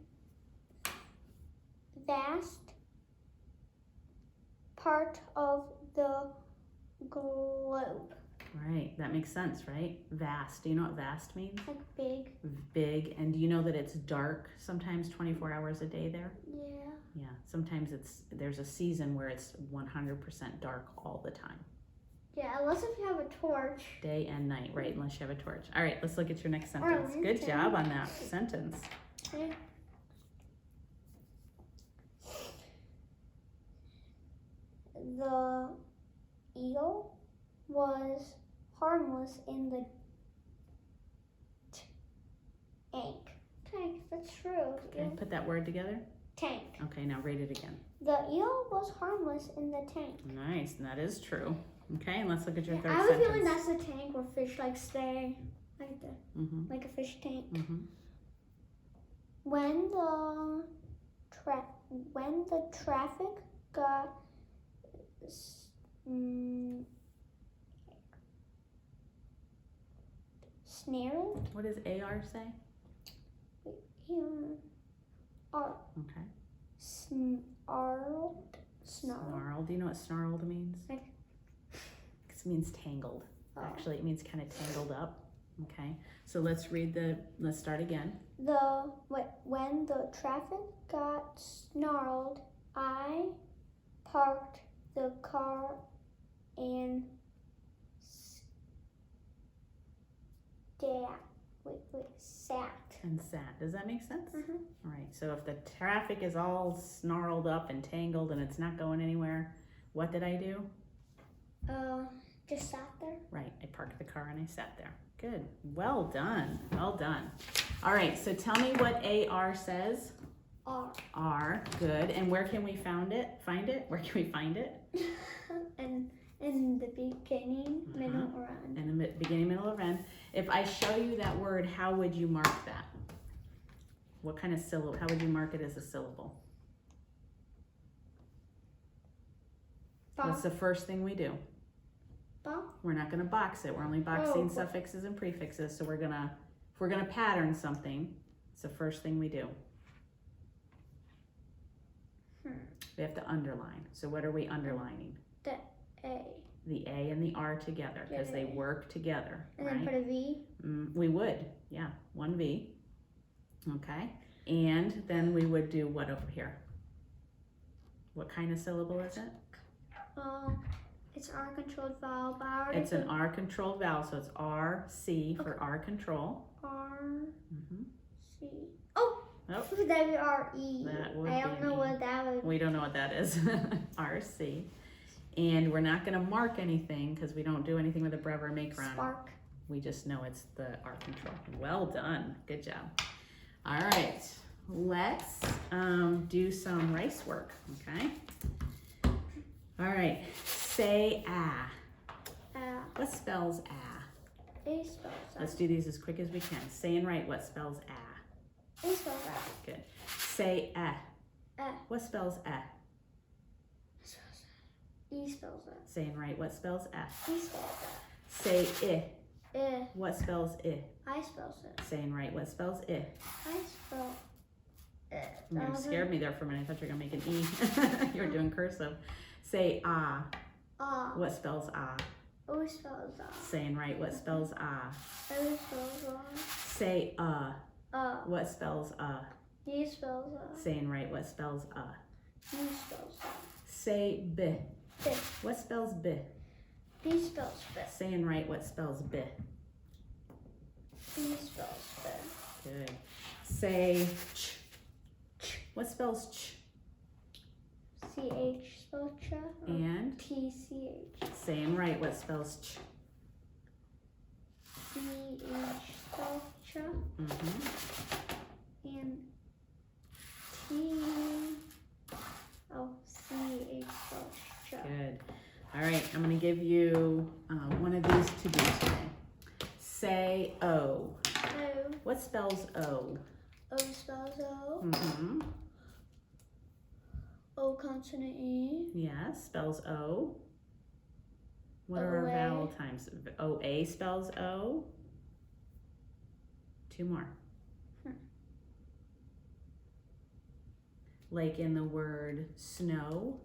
vast part of the globe. Right, that makes sense, right? Vast. Do you know what vast means? Like big. Big. And do you know that it's dark sometimes 24 hours a day there? Yeah. Yeah, sometimes there's a season where it's 100% dark all the time. Yeah, unless if you have a torch. Day and night, right, unless you have a torch. All right, let's look at your next sentence. Or a Good lantern. job on that sentence. Okay. The eel was harmless in the tank. That's true. Okay, put that word together. Tank. Okay, now read it again. The eel was harmless in the tank. Nice, and that is true. Okay, and let's look at your third I have a feeling sentence. that's the tank where fish like stay, like a fish tank. Mm-hmm. When the traffic got snarled, What does AR say? Okay. Snarled. Snarl. Do you know what snarled means? Like- It means tangled. Oh. Actually, it means kind of tangled up. Okay, so let's start again. When the traffic got snarled, I parked the car and Sat. and sat. Does that make sense? Mhm. All right, so if the traffic is all snarled up and tangled and it's not going anywhere, what did I do? Just sat there. Right, I parked the car and I sat there. Good, well done, well done. All right, so tell me what AR says. R. R, good, and where can we find it? Where can we find it? And in the beginning, middle, or end. In the beginning, middle, or end. If I show you that word, how would you mark that? What kind of syllable, how would you mark it as a syllable? What's the first thing we do? We're not gonna box it, we're only boxing suffixes and prefixes, so if we're gonna pattern something, it's the first thing we do. We have to underline. So what are we underlining? The A. The A and the R together, because they work together, And right? then put a V. We would, yeah, one V. Okay, and then we would do what over here? What kind of syllable is it? It's R controlled vowel, but I already It's an put R controlled vowel, so it's R, C for R control. R, Mhm. C. Oh! Oh. W-R-E. That would I don't be know me. what that would be. We don't know what that is. RC. And we're not gonna mark anything because we don't do anything with a Brever make run. Spark. We just know it's the R control. Well done, good job. All right, let's do some rice work, okay? All right, say ah. What spells ah? A spells Let's do these as quick as we can. Say and write what spells ah. A spells that. Good. Say eh. Eh. What spells eh? E spells that. Say and write what spells eh. E spells that. Say I. Eh. What spells I? I spells it. Say and write what spells I. I spell it. You scared me there for a minute. I thought you were gonna make an E. You were doing cursive. Say ah. What spells ah? O spells that. Say and write what spells ah. O spells that. Say what spells D spells that. Say and write what spells E spells that. Say b. B. What spells b? B spells bit. Say and write what spells b. B spells bit. Good. Say ch. What spells ch? CH spells ch. And TCH. say and write what spells ch. CH spells ch. Mm-hmm. And CH spells ch. Good. All right, I'm gonna give you one of these to do today. Say O. O. What spells O? O spells O. Mm-hmm. O consonant E. Yes, spells O. What are our OA. vowel times? OA spells O. Two more. Like in the word snow.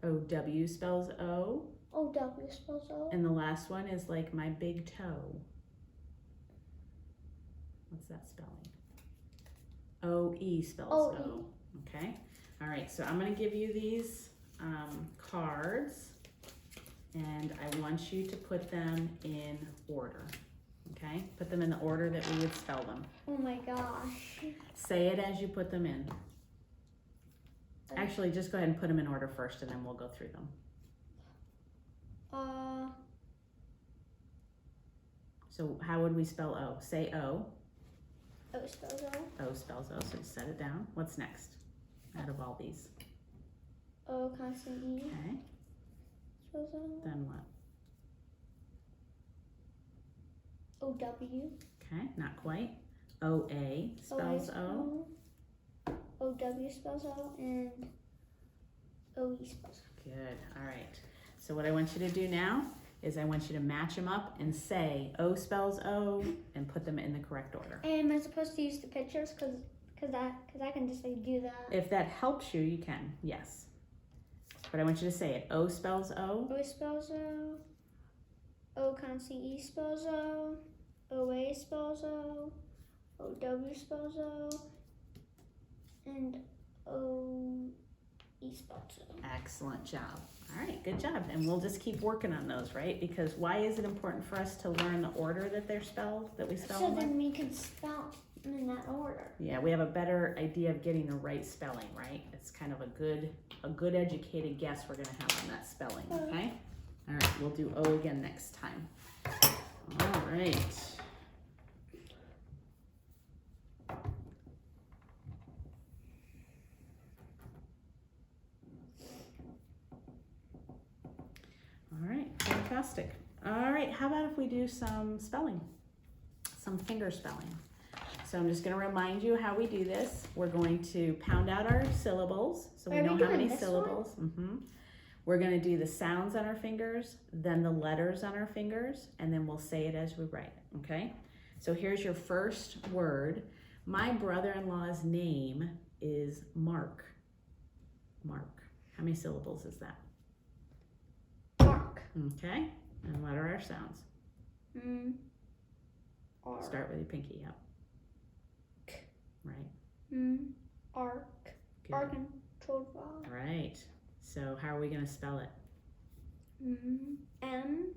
OW spells O. O-W spells O. And the last one is like my big toe. What's that spelling? O-E spells O-E. O. Okay. All right. So I'm going to give you these cards, and I want you to put them in order. Okay. Put them in the order that we would spell them. Oh my gosh. Say it as you put them in. Actually, just go ahead and put them in order first, and then we'll go through them. So how would we spell O? Say O. O spells O. O spells O, so just set it down. What's next out of all these? O consonant E Okay, spells O. then what? O-W. Okay, not quite. O-A spells O. O-W spells O. And O-E spells O. Good, all right. So what I want you to do now is I want you to match them up and say O spells O and put them in the correct order. And am I supposed to use the pictures? Cause I can just like do that. If that helps you, you can, yes. But I want you to say it. O spells O. O spells O. O consonant E spells O. O-A spells O. O-W spells O. And O-E esposo. Excellent job. All right, good job. And we'll just keep working on those, right? Because why is it important for us to learn the order that they're spelled, that we spell So them? then we can spell in that order. Yeah, we have a better idea of getting the right spelling, right? It's kind of a good educated guess we're gonna have on that spelling, okay? All right, we'll do O again next time. All right. All right, fantastic. All right, how about if we do some spelling, some finger spelling? So I'm just going to remind you how we do this. We're going to pound out our syllables so we Are we know how many doing this syllables. We're going to do the sounds on our fingers, then the letters on our fingers, and then we'll say it as we write it, okay? So here's your first word. My brother-in-law's name is Mark. Mark. How many syllables is that? Mark. Okay, and what are our sounds? R. Start with your pinky, yep. Right. Ark. Good. Ark controlled vowel. Right. So how are we going to spell it? M-A-R-K.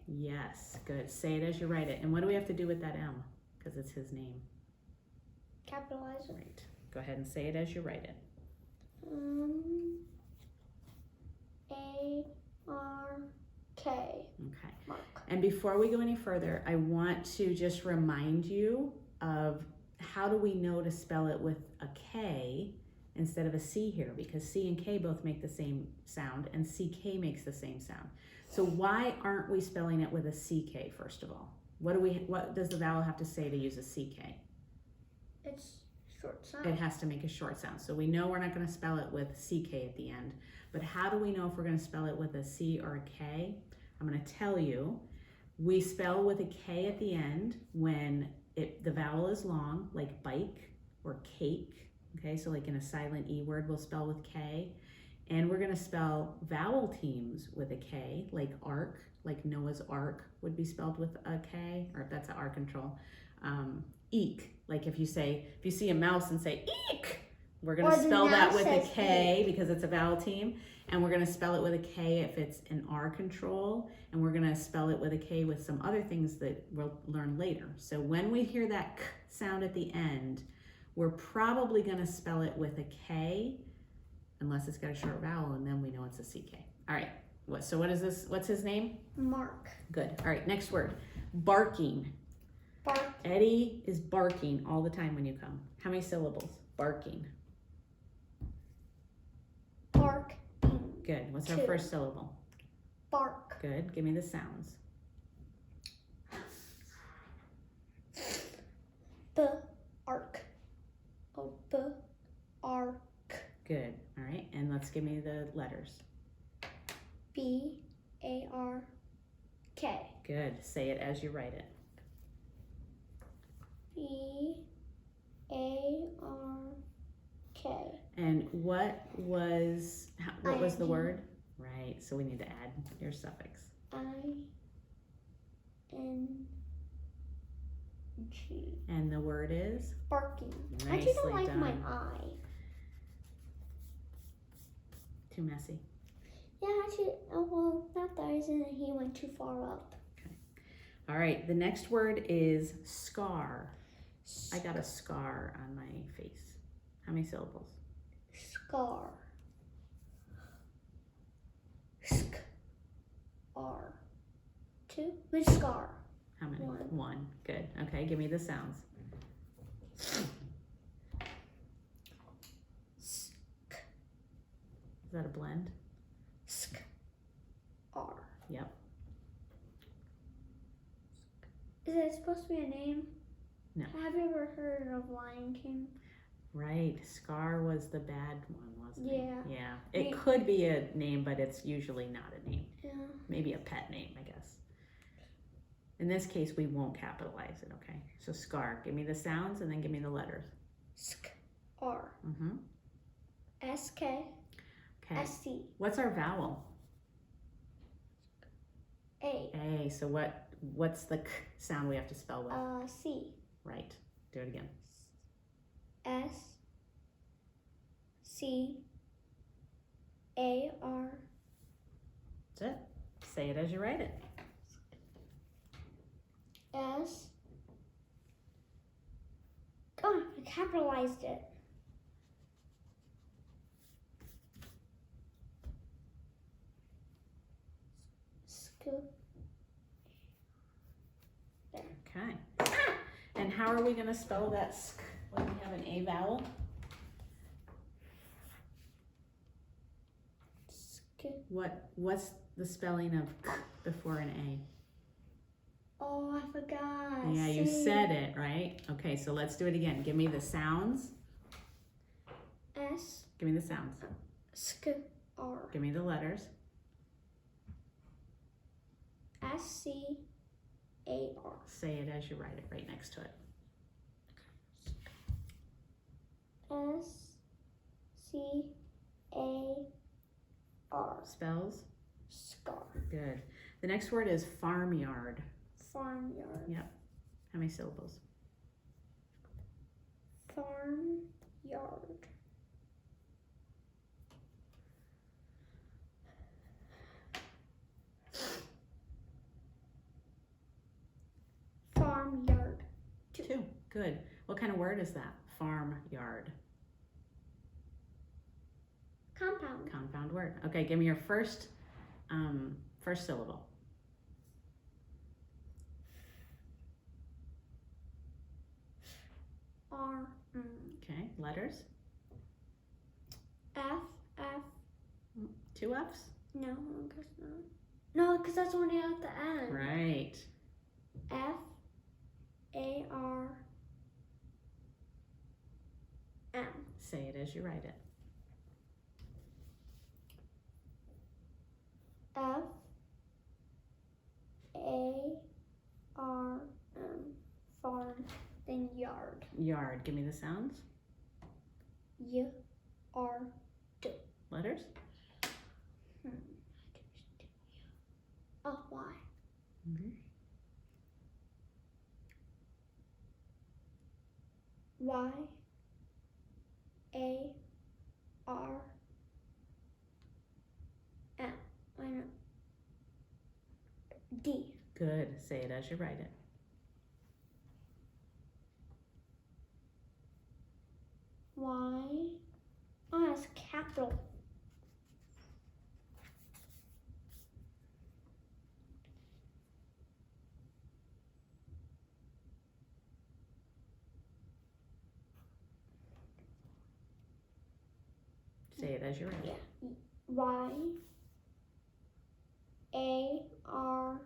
Yes, good. Say it as you write it. And what do we have to do with that M? Because it's his name. Capitalize it. Right. Go ahead and say it as you write it. A-R-K. Okay. Mark. And before we go any further, I want to just remind you of how do we know to spell it with a K instead of a C here, because C and K both make the same sound and CK makes the same sound. So why aren't we spelling it with a CK first of all? What does the vowel have to say to use a CK? It's short sound. It has to make a short sound. So we know we're not going to spell it with CK at the end, but how do we know if we're going to spell it with a C or a K? I'm going to tell you. We spell with a K at the end when the vowel is long, like bike or cake. Okay, so like in a silent E word, we'll spell with K. And we're going to spell vowel teams with a K, like ark, like Noah's Ark would be spelled with a K, or if that's an R control. Eek, like if you see a mouse and say eek, we're going to spell that with a K because it's a vowel team. And we're going to spell it with a K if it's an R control. And we're going to spell it with a K with some other things that we'll learn later. So when we hear that K sound at the end, we're probably going to spell it with a K unless it's got a short vowel, and then we know it's a CK. All right, so what is this? What's his name? Mark. Good. All right, next word. Barking. Bark. Eddie is barking all the time when you come. How many syllables? Barking. Bark. Good. What's our 2. first syllable? Bark. Good. Give me the sounds. Ark. Oh, ark. Good. All right, and let's give me the letters. B-A-R-K. Good. Say it as you write it. B-A-R-K. And what was the I-N-G. word? Right. So we need to add your suffix. I-N-G. And the word is? Barking. I Nicely don't like done. my eye. Too messy. Yeah, actually, not the eyes, and he went too far up. All right, the next word is scar. I got a scar on my face. How many syllables? Scar. Sk-ar. 2? Which scar? How many? 1. 1. Good. Okay, give me the sounds. Sk. Is that a blend? Sk-ar. Yep. Is it supposed to be a name? No. Have you ever heard of Lion King? Right. Scar was the bad one, wasn't it? Yeah. Yeah. It could be a name, but it's usually not a name. Yeah. Maybe a pet name, I guess. In this case, we won't capitalize it, okay? So scar. Give me the sounds and then give me the letters. Sk-ar. Mm-hmm. S-K. Okay. S-C. What's our vowel? A. A. So what's the k sound we have to spell with? C. Right. Do it again. S. C A R. That's it. Say it as you write it. S. Oh, I capitalized it. Okay. And how are we going to spell that sk when we have an A vowel? What's the spelling of k before an A? Oh, I forgot. Yeah, you said it, right? Okay, so let's do it again. Give me the sounds. S. Give me the sounds. Sk R. Give me the letters. S C A R. Say it as you write it right next to it. S C A R. Spells? Scar. Good. The next word is farmyard. Farmyard. Yep. How many syllables? Farmyard. Farmyard. Two. Good. What kind of word is that? Farmyard. Compound. Compound word. Okay, give me your first syllable. R. Okay, letters. F. Two F's? No, I guess not. No, because that's only at the end. Right. F A R M. Say it as you write it. F A R M. Farm. Then yard. Yard. Give me the sounds. Y R D. Letters. Oh, Y. Mm-hmm. Y A R M. I know. D. Good. Say it as you write it. Y. Oh, that's capital. Say it as you write it. Yeah. Y A R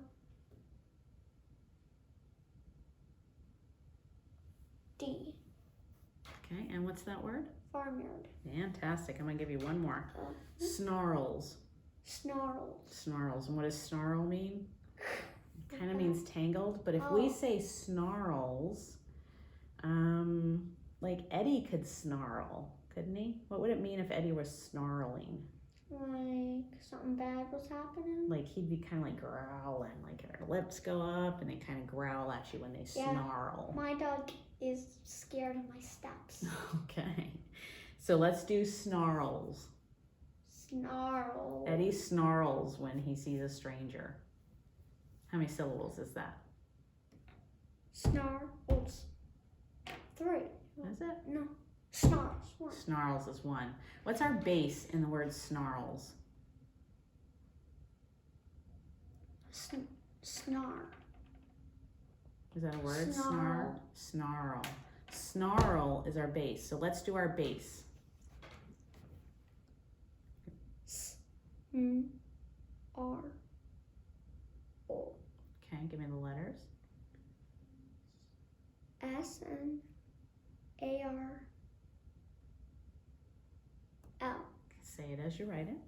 D. Okay, and what's that word? Farmyard. Fantastic. I'm going to give you one more. Uh, Snarls. Snarls. Snarls. And what does snarl mean? Kind of means tangled, but if we Oh. say snarls, like Eddie could snarl, couldn't he? What would it mean if Eddie was snarling? Like something bad was happening. Like he'd be kind of like growling, like their lips go up and they kind of growl at you when they Yeah. snarl. My dog is scared of my steps. Okay, so let's do snarls. Snarl. Eddie snarls when he sees a stranger. How many syllables is that? Snarls. 3. Is it? No. Snarls. 1. Snarls is one. What's our base in the word snarls? Snar. Is that a word? Snarl. Snarl. Snarl is our base. So let's do our base. R. O. Okay, give me the letters. S N A R L. Say it as you write it.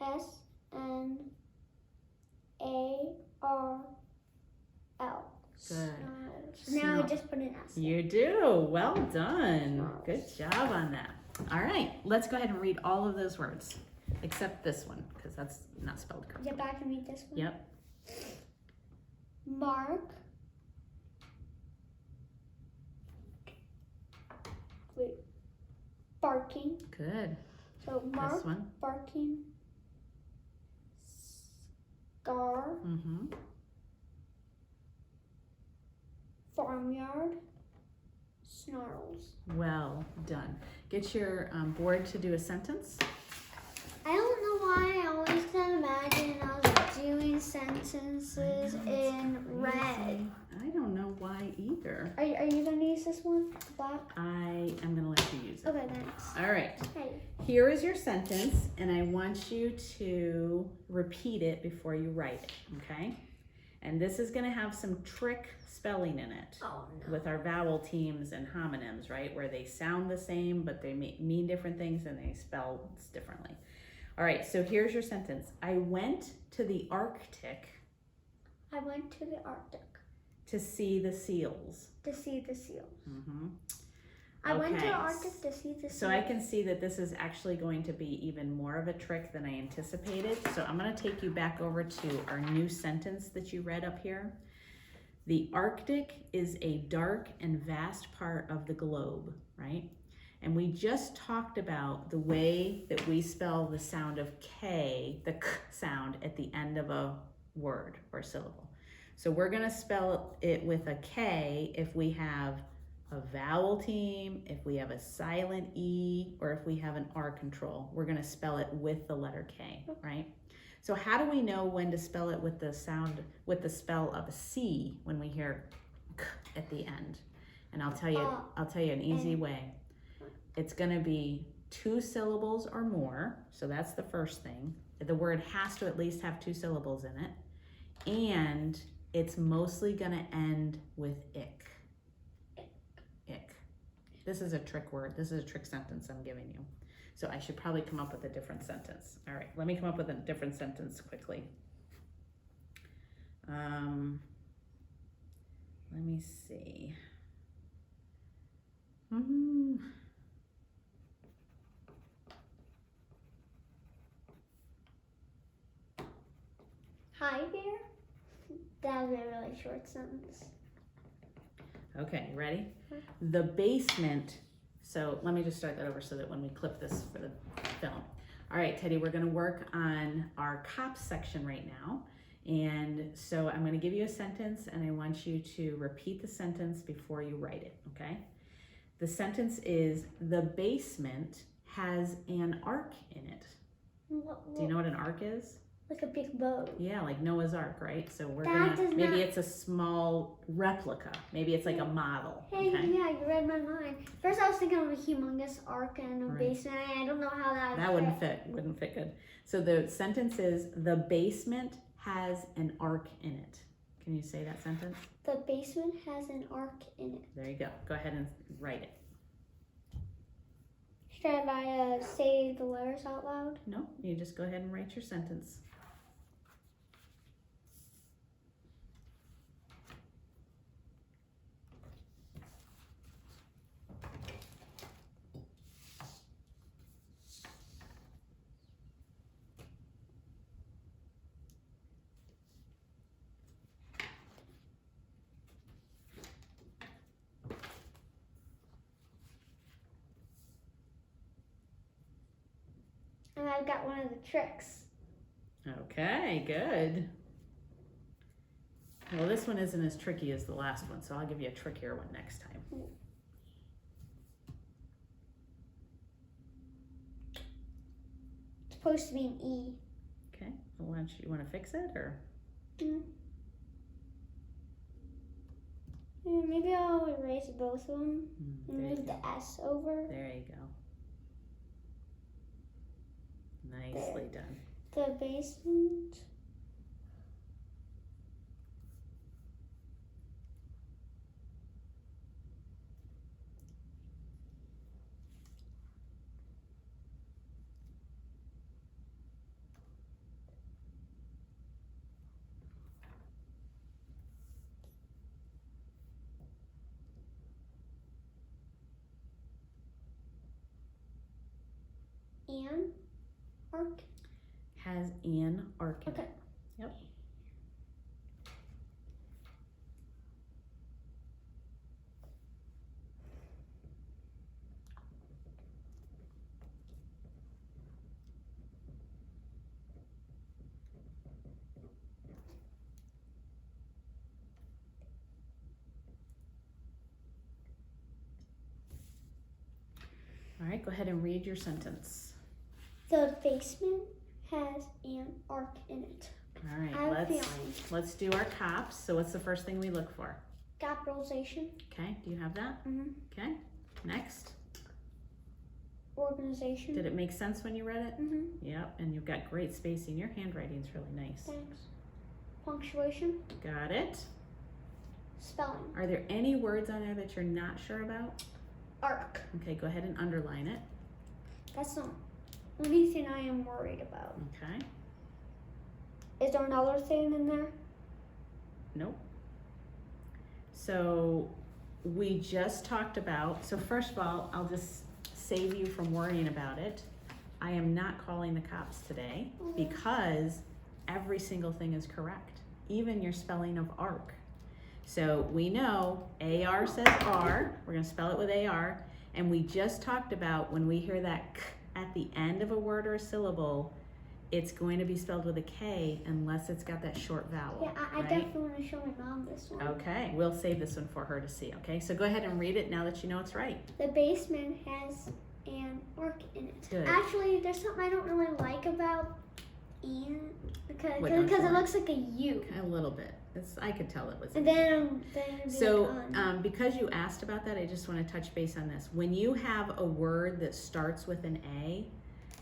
S N A R L. Good. Now I Snarl. just put an S. You do. Well done. Snarls. Good job on that. All right, let's go ahead and read all of those words, except this one, because that's not spelled correctly. Get back and read this one. Yep. Mark. barking. Good. So This mark, one. barking. Scar, Mm-hmm. farmyard, snarls. Well done. Get your board to do a sentence. I don't know why I always can imagine I was doing sentences in red. I don't know why either. Are you gonna use this one? Black? I am gonna let you use it. Okay, thanks. All right. Hey. Here is your sentence, and I want you to repeat it before you write it, okay? And this is gonna have some trick spelling in it Oh no. with our vowel teams and homonyms, right? Where they sound the same, but they mean different things and they spell differently. All right, so here's your sentence. I went to the Arctic I went to the Arctic to see the seals. to see the seals. Mm-hmm. I went to Okay. the Arctic to see the seals. So I can see that this is actually going to be even more of a trick than I anticipated. So I'm gonna take you back over to our new sentence that you read up here. The Arctic is a dark and vast part of the globe, right? And we just talked about the way that we spell the sound of K, the K sound at the end of a word or syllable. So we're gonna spell it with a K if we have a vowel team, if we have a silent E, or if we have an R control. We're gonna spell it with the letter K, right? So how do we know when to spell it with the sound, with the spell of a C when we hear K at the end? And I'll tell you an easy way. It's gonna be 2 syllables or more, so that's the first thing. The word has to at least have 2 syllables in it, and it's mostly gonna end with ick. Ick. This is a trick word. This is a trick sentence I'm giving you. So I should probably come up with a different sentence. All right, let me come up with a different sentence quickly. Let me see. Hi there. That was a really short sentence. Okay, ready? The basement. So let me just start that over so that when we clip this for the film. All right, Teddy, we're gonna work on our cops section right now. And so I'm gonna give you a sentence and I want you to repeat the sentence before you write it, okay? The sentence is, the basement has an ark in it. Do you know what an ark is? Like a big boat. Yeah, like Noah's Ark, right? So we're That gonna, does maybe not- it's a small replica. Maybe it's like a model, Hey, okay? yeah, you read my mind. First, I was thinking of a humongous ark and a Right. basement. I don't know how that. That wouldn't fit good. So the sentence is, the basement has an ark in it. Can you say that sentence? The basement has an ark in it. There you go. Go ahead and write it. Should I say the letters out loud? No, you just go ahead and write your sentence. And I've got one of the tricks. Okay, good. Well, this one isn't as tricky as the last one, so I'll give you a trickier one next time. It's supposed to be an E. Okay, well, you want to fix it, or? Yeah, maybe I'll erase both of them and There you move go. the S over. There you go. Nicely done. The basement. And arc. Has an arc in Okay. it. Yep. right, go ahead and read your sentence. The basement has an arc in it. All right, I have a feeling. let's do our cops. So what's the first thing we look for? Capitalization. Okay, do you have that? Mm-hmm. Okay, next. Organization. Did it make sense when you read it? Mm-hmm. Yep, and you've got great spacing. Your handwriting's really nice. Thanks. Punctuation. Got it. Spelling. Are there any words on there that you're not sure about? Arc. Okay, go ahead and underline it. That's the only thing I am worried about. Okay, Is there another thing in there? nope. So we just talked about, so first of all, I'll just save you from worrying about it. I am not calling the cops today because every single thing is correct, even your spelling of arc. So we know AR says R, we're gonna spell it with AR, and we just talked about when we hear that K at the end of a word or a syllable, it's going to be spelled with a K unless it's got that short vowel. Yeah, I right? definitely want to show my mom this one. Okay, we'll save this one for her to see, okay? So go ahead and read it now that you know it's right. The basement has an arc in it. Good. Actually, there's something I don't really like about Ian because What don't you it like? looks like a U. A little bit. I could tell it was. And then So, because you asked about that, I just want to touch base on this. When you have a word that starts with an A,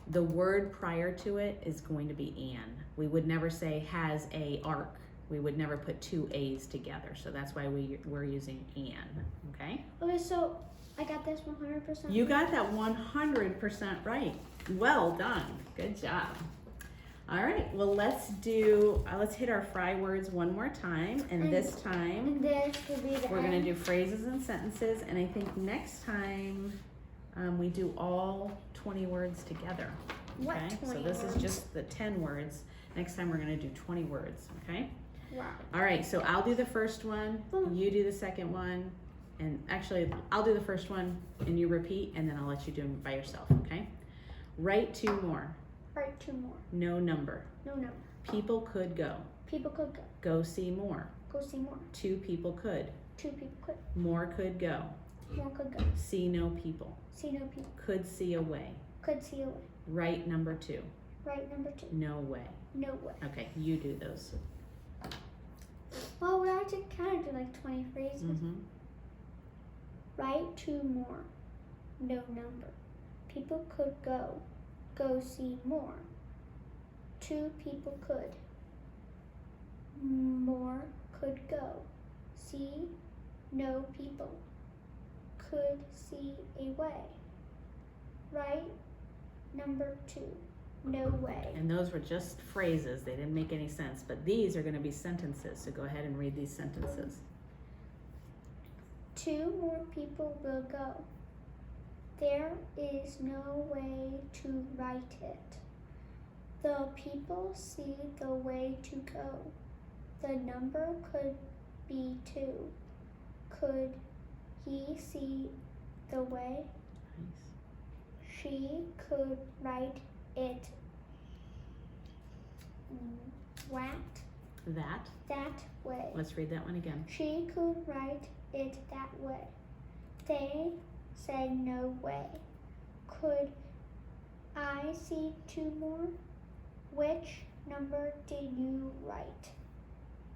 the word prior to it is going to be an. We would never say has a arc. We would never put two A's together. So that's why we're using an, okay? Okay, so I got this 100%. You got that 100% right. Well done. Good job. All right, well, let's hit our fry words one more time. And this time, And this will be the we're gonna end. do phrases and sentences. And I think next time, we do all 20 words together. What Okay, so 20 this is words? just the 10 words. Next time, we're gonna do 20 words, okay? Wow. All right, so I'll do the first one, you do the second one, and actually, I'll do the first one, and you repeat, and then I'll let you do them by yourself, okay? Write two more. Write two more. No number. No. People could go. People could go. Go see more. Go see more. Two people could. Two people could. More could go. More could go. See no people. See no people. Could see a way. Could see a way. Write number two. Right, number two. No way. No way. Okay, you do those. Well, we have to kind of do like 20 phrases. Mm-hmm. Write two more. No number. People could go. Go see more. Two people could. More could go. See no people. Could see a way. Write number two. No way. And those were just phrases. They didn't make any sense, but these are going to be sentences. So go ahead and read these sentences. Two more people will go. There is no way to write it. The people see the way to go. The number could be two. Could he see the way? Nice. She could write it that way. Let's read that one again. She could write it that way. They said no way. Could I see two more? Which number did you write?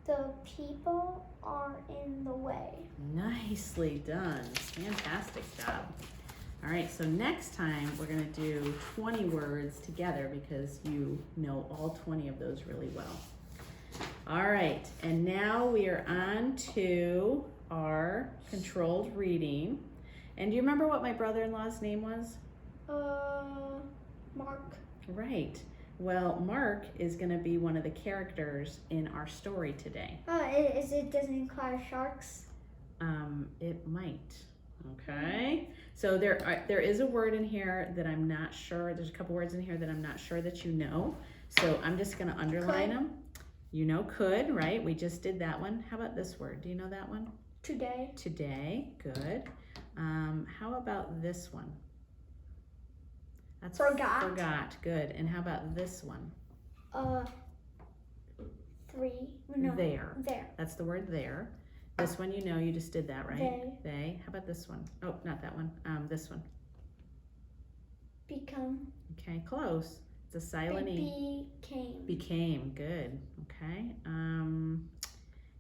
The people are in the way. Nicely done. Fantastic job. All right, so next time we're going to do 20 words together because you know all 20 of those really well. All right, and now we are on to our controlled reading. And do you remember what my brother-in-law's name was? Mark. Right. Well, Mark is going to be one of the characters in our story today. It doesn't include sharks? It might. Okay. So there is a word in here that I'm not sure. There's a couple words in here that I'm not sure that you know. So I'm just going to underline them. You know could, right? We just did that one. How about this word? Do you know that one? Today. Today. Good. How about this one? That's Forgot. Forgot. Good. And how about this one? There. There. That's the word there. This one, you know, you just did that, right? They. They. How about this one? Oh, not that one. This one. Become. Okay, close. It's a silent E. Became. Became, good. Okay.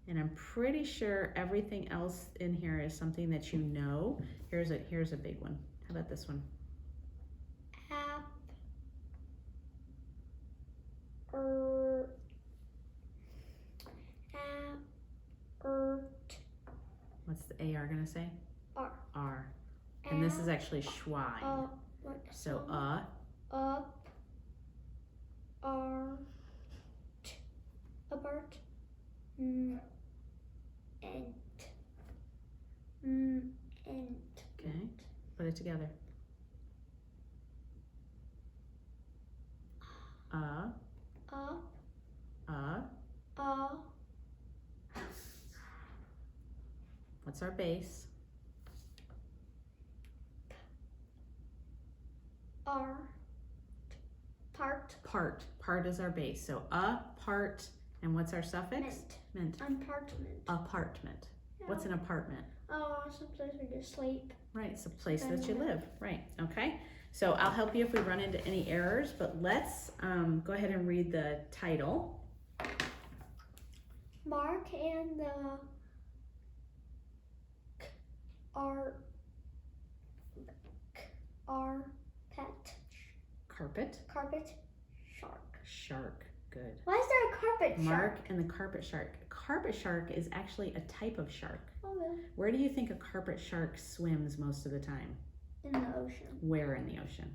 And I'm pretty sure everything else in here is something that you know. Here's a big one. How about this one? App. What's the AR gonna say? R. R. And this is actually Schwein. So Up. Art. Apart. Ent. Okay. Put it together. Up. What's our base? R. Part. Part. Part is our base. So part, and what's our suffix? Ment. Apartment. Apartment. What's an apartment? Oh, someplace where you sleep. Right, it's a place that you live. Right, okay. So I'll help you if we run into any errors, but let's go ahead and read the title. Mark and the carpet shark. Shark, good. Why is there a carpet Mark shark? and the carpet shark. Carpet shark is actually a type of shark. Oh, really? Where do you think a carpet shark swims most of the time? In the ocean. Where in the ocean?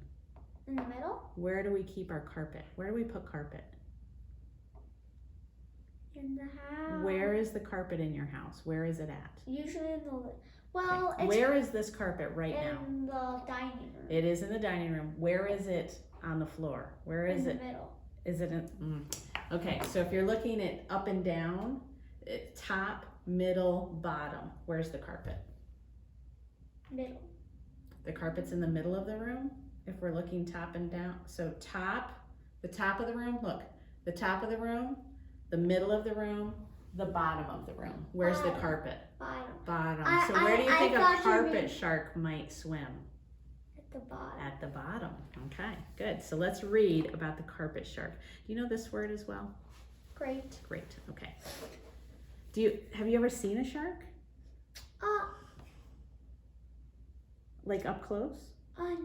In the middle? Where do we keep our carpet? Where do we put carpet? In the house. Where is the carpet in your house? Where is it at? Usually in the well, Okay. it's Where is this carpet right now? in the dining room. It is in the dining room. Where is it on the floor? Where is in it? the middle. Is it in? Okay, so if you're looking at up and down, top, middle, bottom, where's the carpet? Middle. The carpet's in the middle of the room if we're looking top and down. So top, the top of the room, look, the top of the room, the middle of the room, the bottom of the room. Where's the carpet? Bottom. Bottom. I- So where do you I think a thought you carpet meant- shark might swim? At the bottom. At the bottom. Okay, good. So let's read about the carpet shark. Do you know this word as well? Great. Great. Okay. Have you ever seen a shark? Like up close?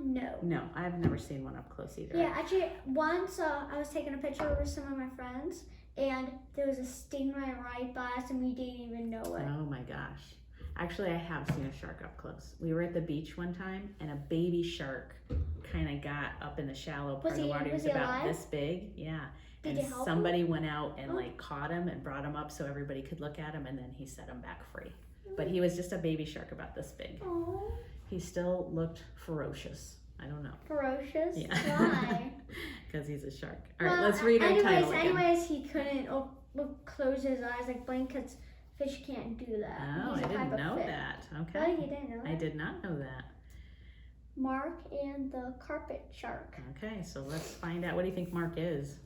No. No, I've never seen one up close either. Yeah, actually, once I was taking a picture with some of my friends, and there was a stingray right by us, and we didn't even know it. Oh my gosh. Actually, I have seen a shark up close. We were at the beach one time, and a baby shark kind of got up in the shallow part of the water. He was about alive? this big. Yeah. Did And you help somebody went out and Oh. like caught him and brought him up so everybody could look at him, and then he set him back free. But he was just a baby shark about this big. Oh, He still looked ferocious. I don't know. ferocious. Yeah. Why? Because he's a shark. All right, Well, let's read our title again. Anyways, he couldn't close his eyes like blink because fish can't do that. Oh, He's I a type didn't of know fish. that. Okay. Really? You didn't know that? I did not know that. Mark and the carpet shark. Okay, so let's find out. What do you think Mark is?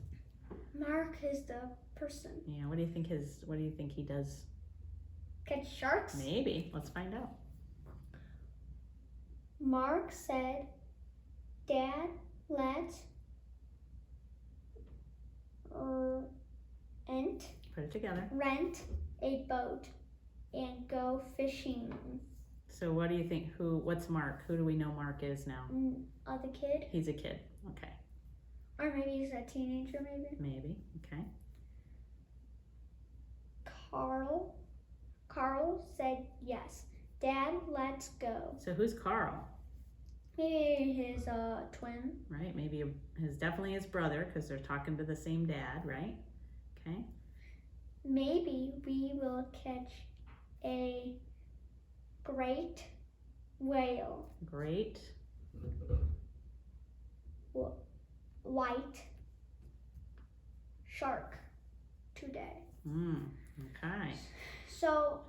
Mark is the person. Yeah, what do you think he does? Catch sharks? Maybe. Let's find out. Mark said, Dad, let's Put it together. rent a boat and go fishing. So what do you think? What's Mark? Who do we know Mark is now? The kid? He's a kid. Okay. Or maybe he's a teenager, maybe. Maybe. Okay. Carl said yes. Dad, let's go. So who's Carl? Maybe his twin. Right? Maybe definitely his brother because they're talking to the same dad, right? Okay. Maybe we will catch a great whale. Great. White shark today. Okay. So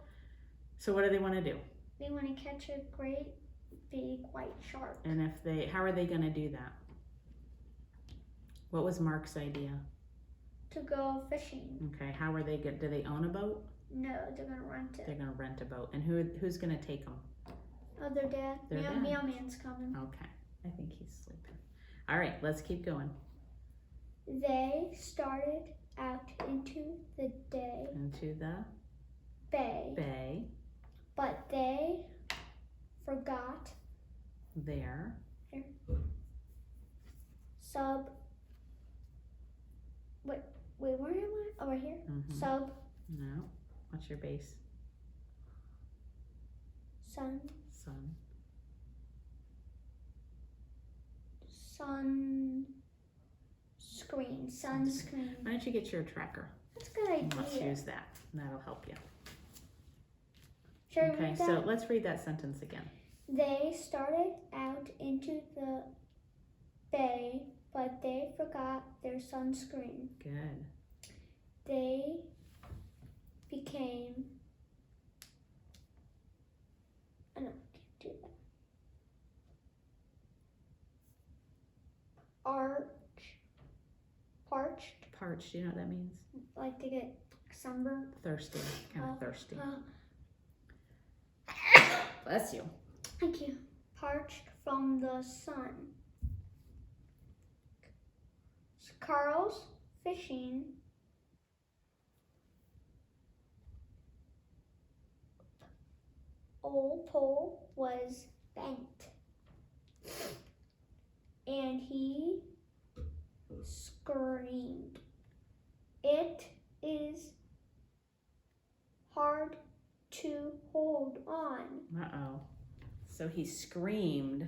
So what do they want to do? they want to catch a great big white shark. And how are they going to do that? What was Mark's idea? To go fishing. Okay. How are they good? Do they own a boat? No, they're gonna rent They're it. going to rent a boat. And who's going to take them? Oh, their dad. Their dad. Mailman's coming. Okay. I think he's sleeping. All right, let's keep going. They started out into the day Into the bay, bay. but they forgot There. sub. Wait, where am I? Oh, right here. Mhm. Sub No. What's your base? sun Sun. sunscreen. Why don't you get your tracker? That's a good And let's idea. use that. That'll help you. Should I Okay, read that? so let's read that sentence again. They started out into the bay, but they forgot their sunscreen. Good. They became. I don't can't do that. Parched, Parched, you know what that means? like to get sunburned. Thirsty. Kind of thirsty. Uh, Bless you. Thank you. Parched from the sun. Carl's fishing old pole was bent, and he screamed. It is hard to hold on. Uh-oh. So he screamed.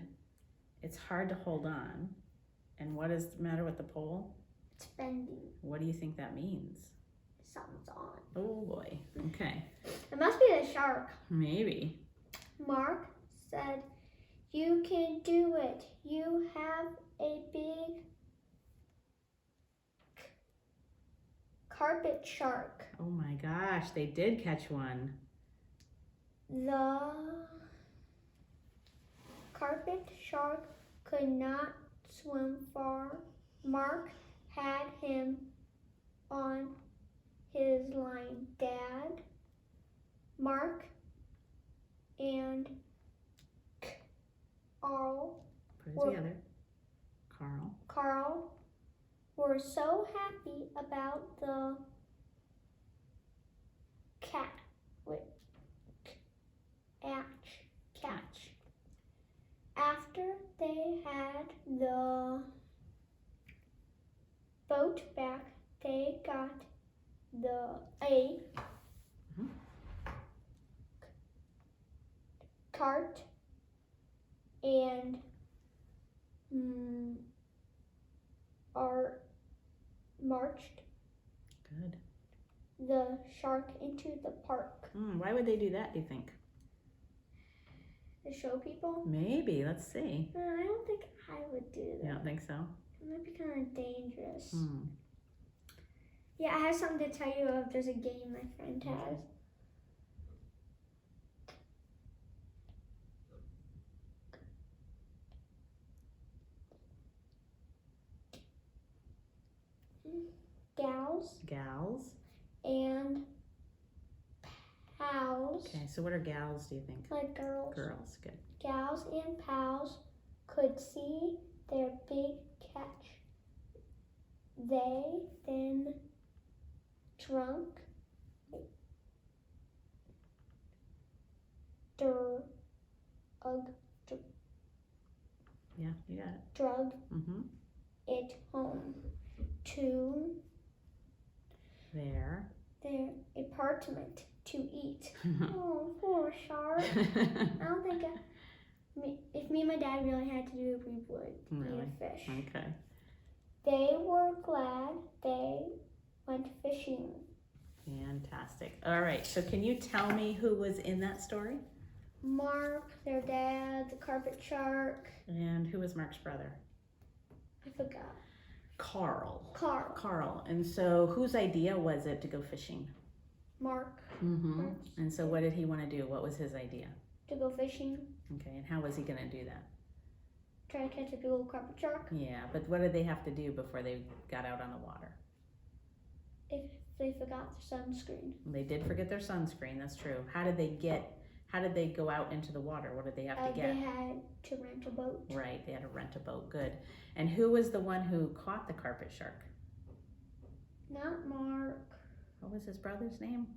It's hard to hold on. And what is the matter with the pole? It's bending. What do you think that means? Something's on. Oh boy. Okay. It must be the shark. Maybe. Mark said, "You can do it. You have a big carpet shark." Oh my gosh, they did catch one. The carpet shark could not swim far. Mark had him on his line. Dad, Mark, and Carl Put it Well- together. Carl were so happy about the catch. After they had the boat back, they got a Mhm. cart and marched Good. the shark into the park Why would they do that, do you think? to show people. Maybe. Let's see. I don't think I would do that. You don't think so? It might be kind of dangerous. Hmm. Yeah, I have something to tell you of. There's a game my friend has. Gals. And pals, Okay, so what are gals, do you think? like girls. Girls. Good. Gals and pals could see their big catch. They then drug Yeah, you got it. Mm-hmm. it home to There. their apartment to eat. Oh, poor shark. I don't think if me and my dad really had to do it, we would Really? eat a fish. Okay. They were glad they went fishing. Fantastic. All right, so can you tell me who was in that story? Mark, their dad, the carpet shark. And who was Mark's brother? I forgot. Carl. Carl. And so whose idea was it to go fishing? Mark. Mm-hmm. And so what did he want to do? What was his idea? To go fishing. Okay, and how was he going to do that? Try to catch a big old carpet shark. Yeah, but what did they have to do before they got out on the water? If they forgot their sunscreen. They did forget their sunscreen, that's true. How how did they go out into the water? What did they have to get? They had to rent a boat. Right, they had to rent a boat. Good. And who was the one who caught the carpet shark? Not Mark. What was his brother's name?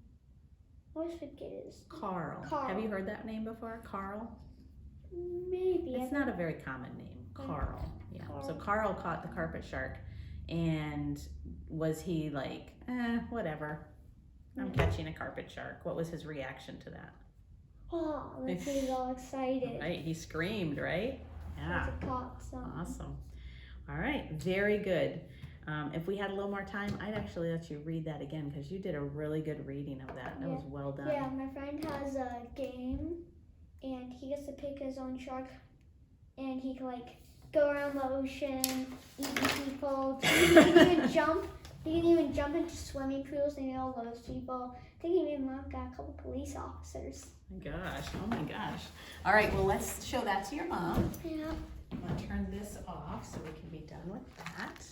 I always forget his. Carl. Carl. Have you heard that name before? Carl? Maybe. It's not a very common name. Carl. Yeah. So Carl caught the carpet shark, and was he like, whatever, I'm catching a carpet shark? What was his reaction to that? Oh, let's get all excited. Right, he screamed, right? Yeah. Because it caught some. Awesome. All right, very good. If we had a little more time, I'd actually let you read that again because you did a really good reading of that. That was well done. Yeah, my friend has a game, and he gets to pick his own shark, and he can like go around the ocean, eat people. He can even jump. He can even jump into swimming pools and all those people. I think he even got a couple police officers. Oh my gosh. All right, well, let's show that to your mom. Yeah. I'm gonna turn this off so we can be done with that.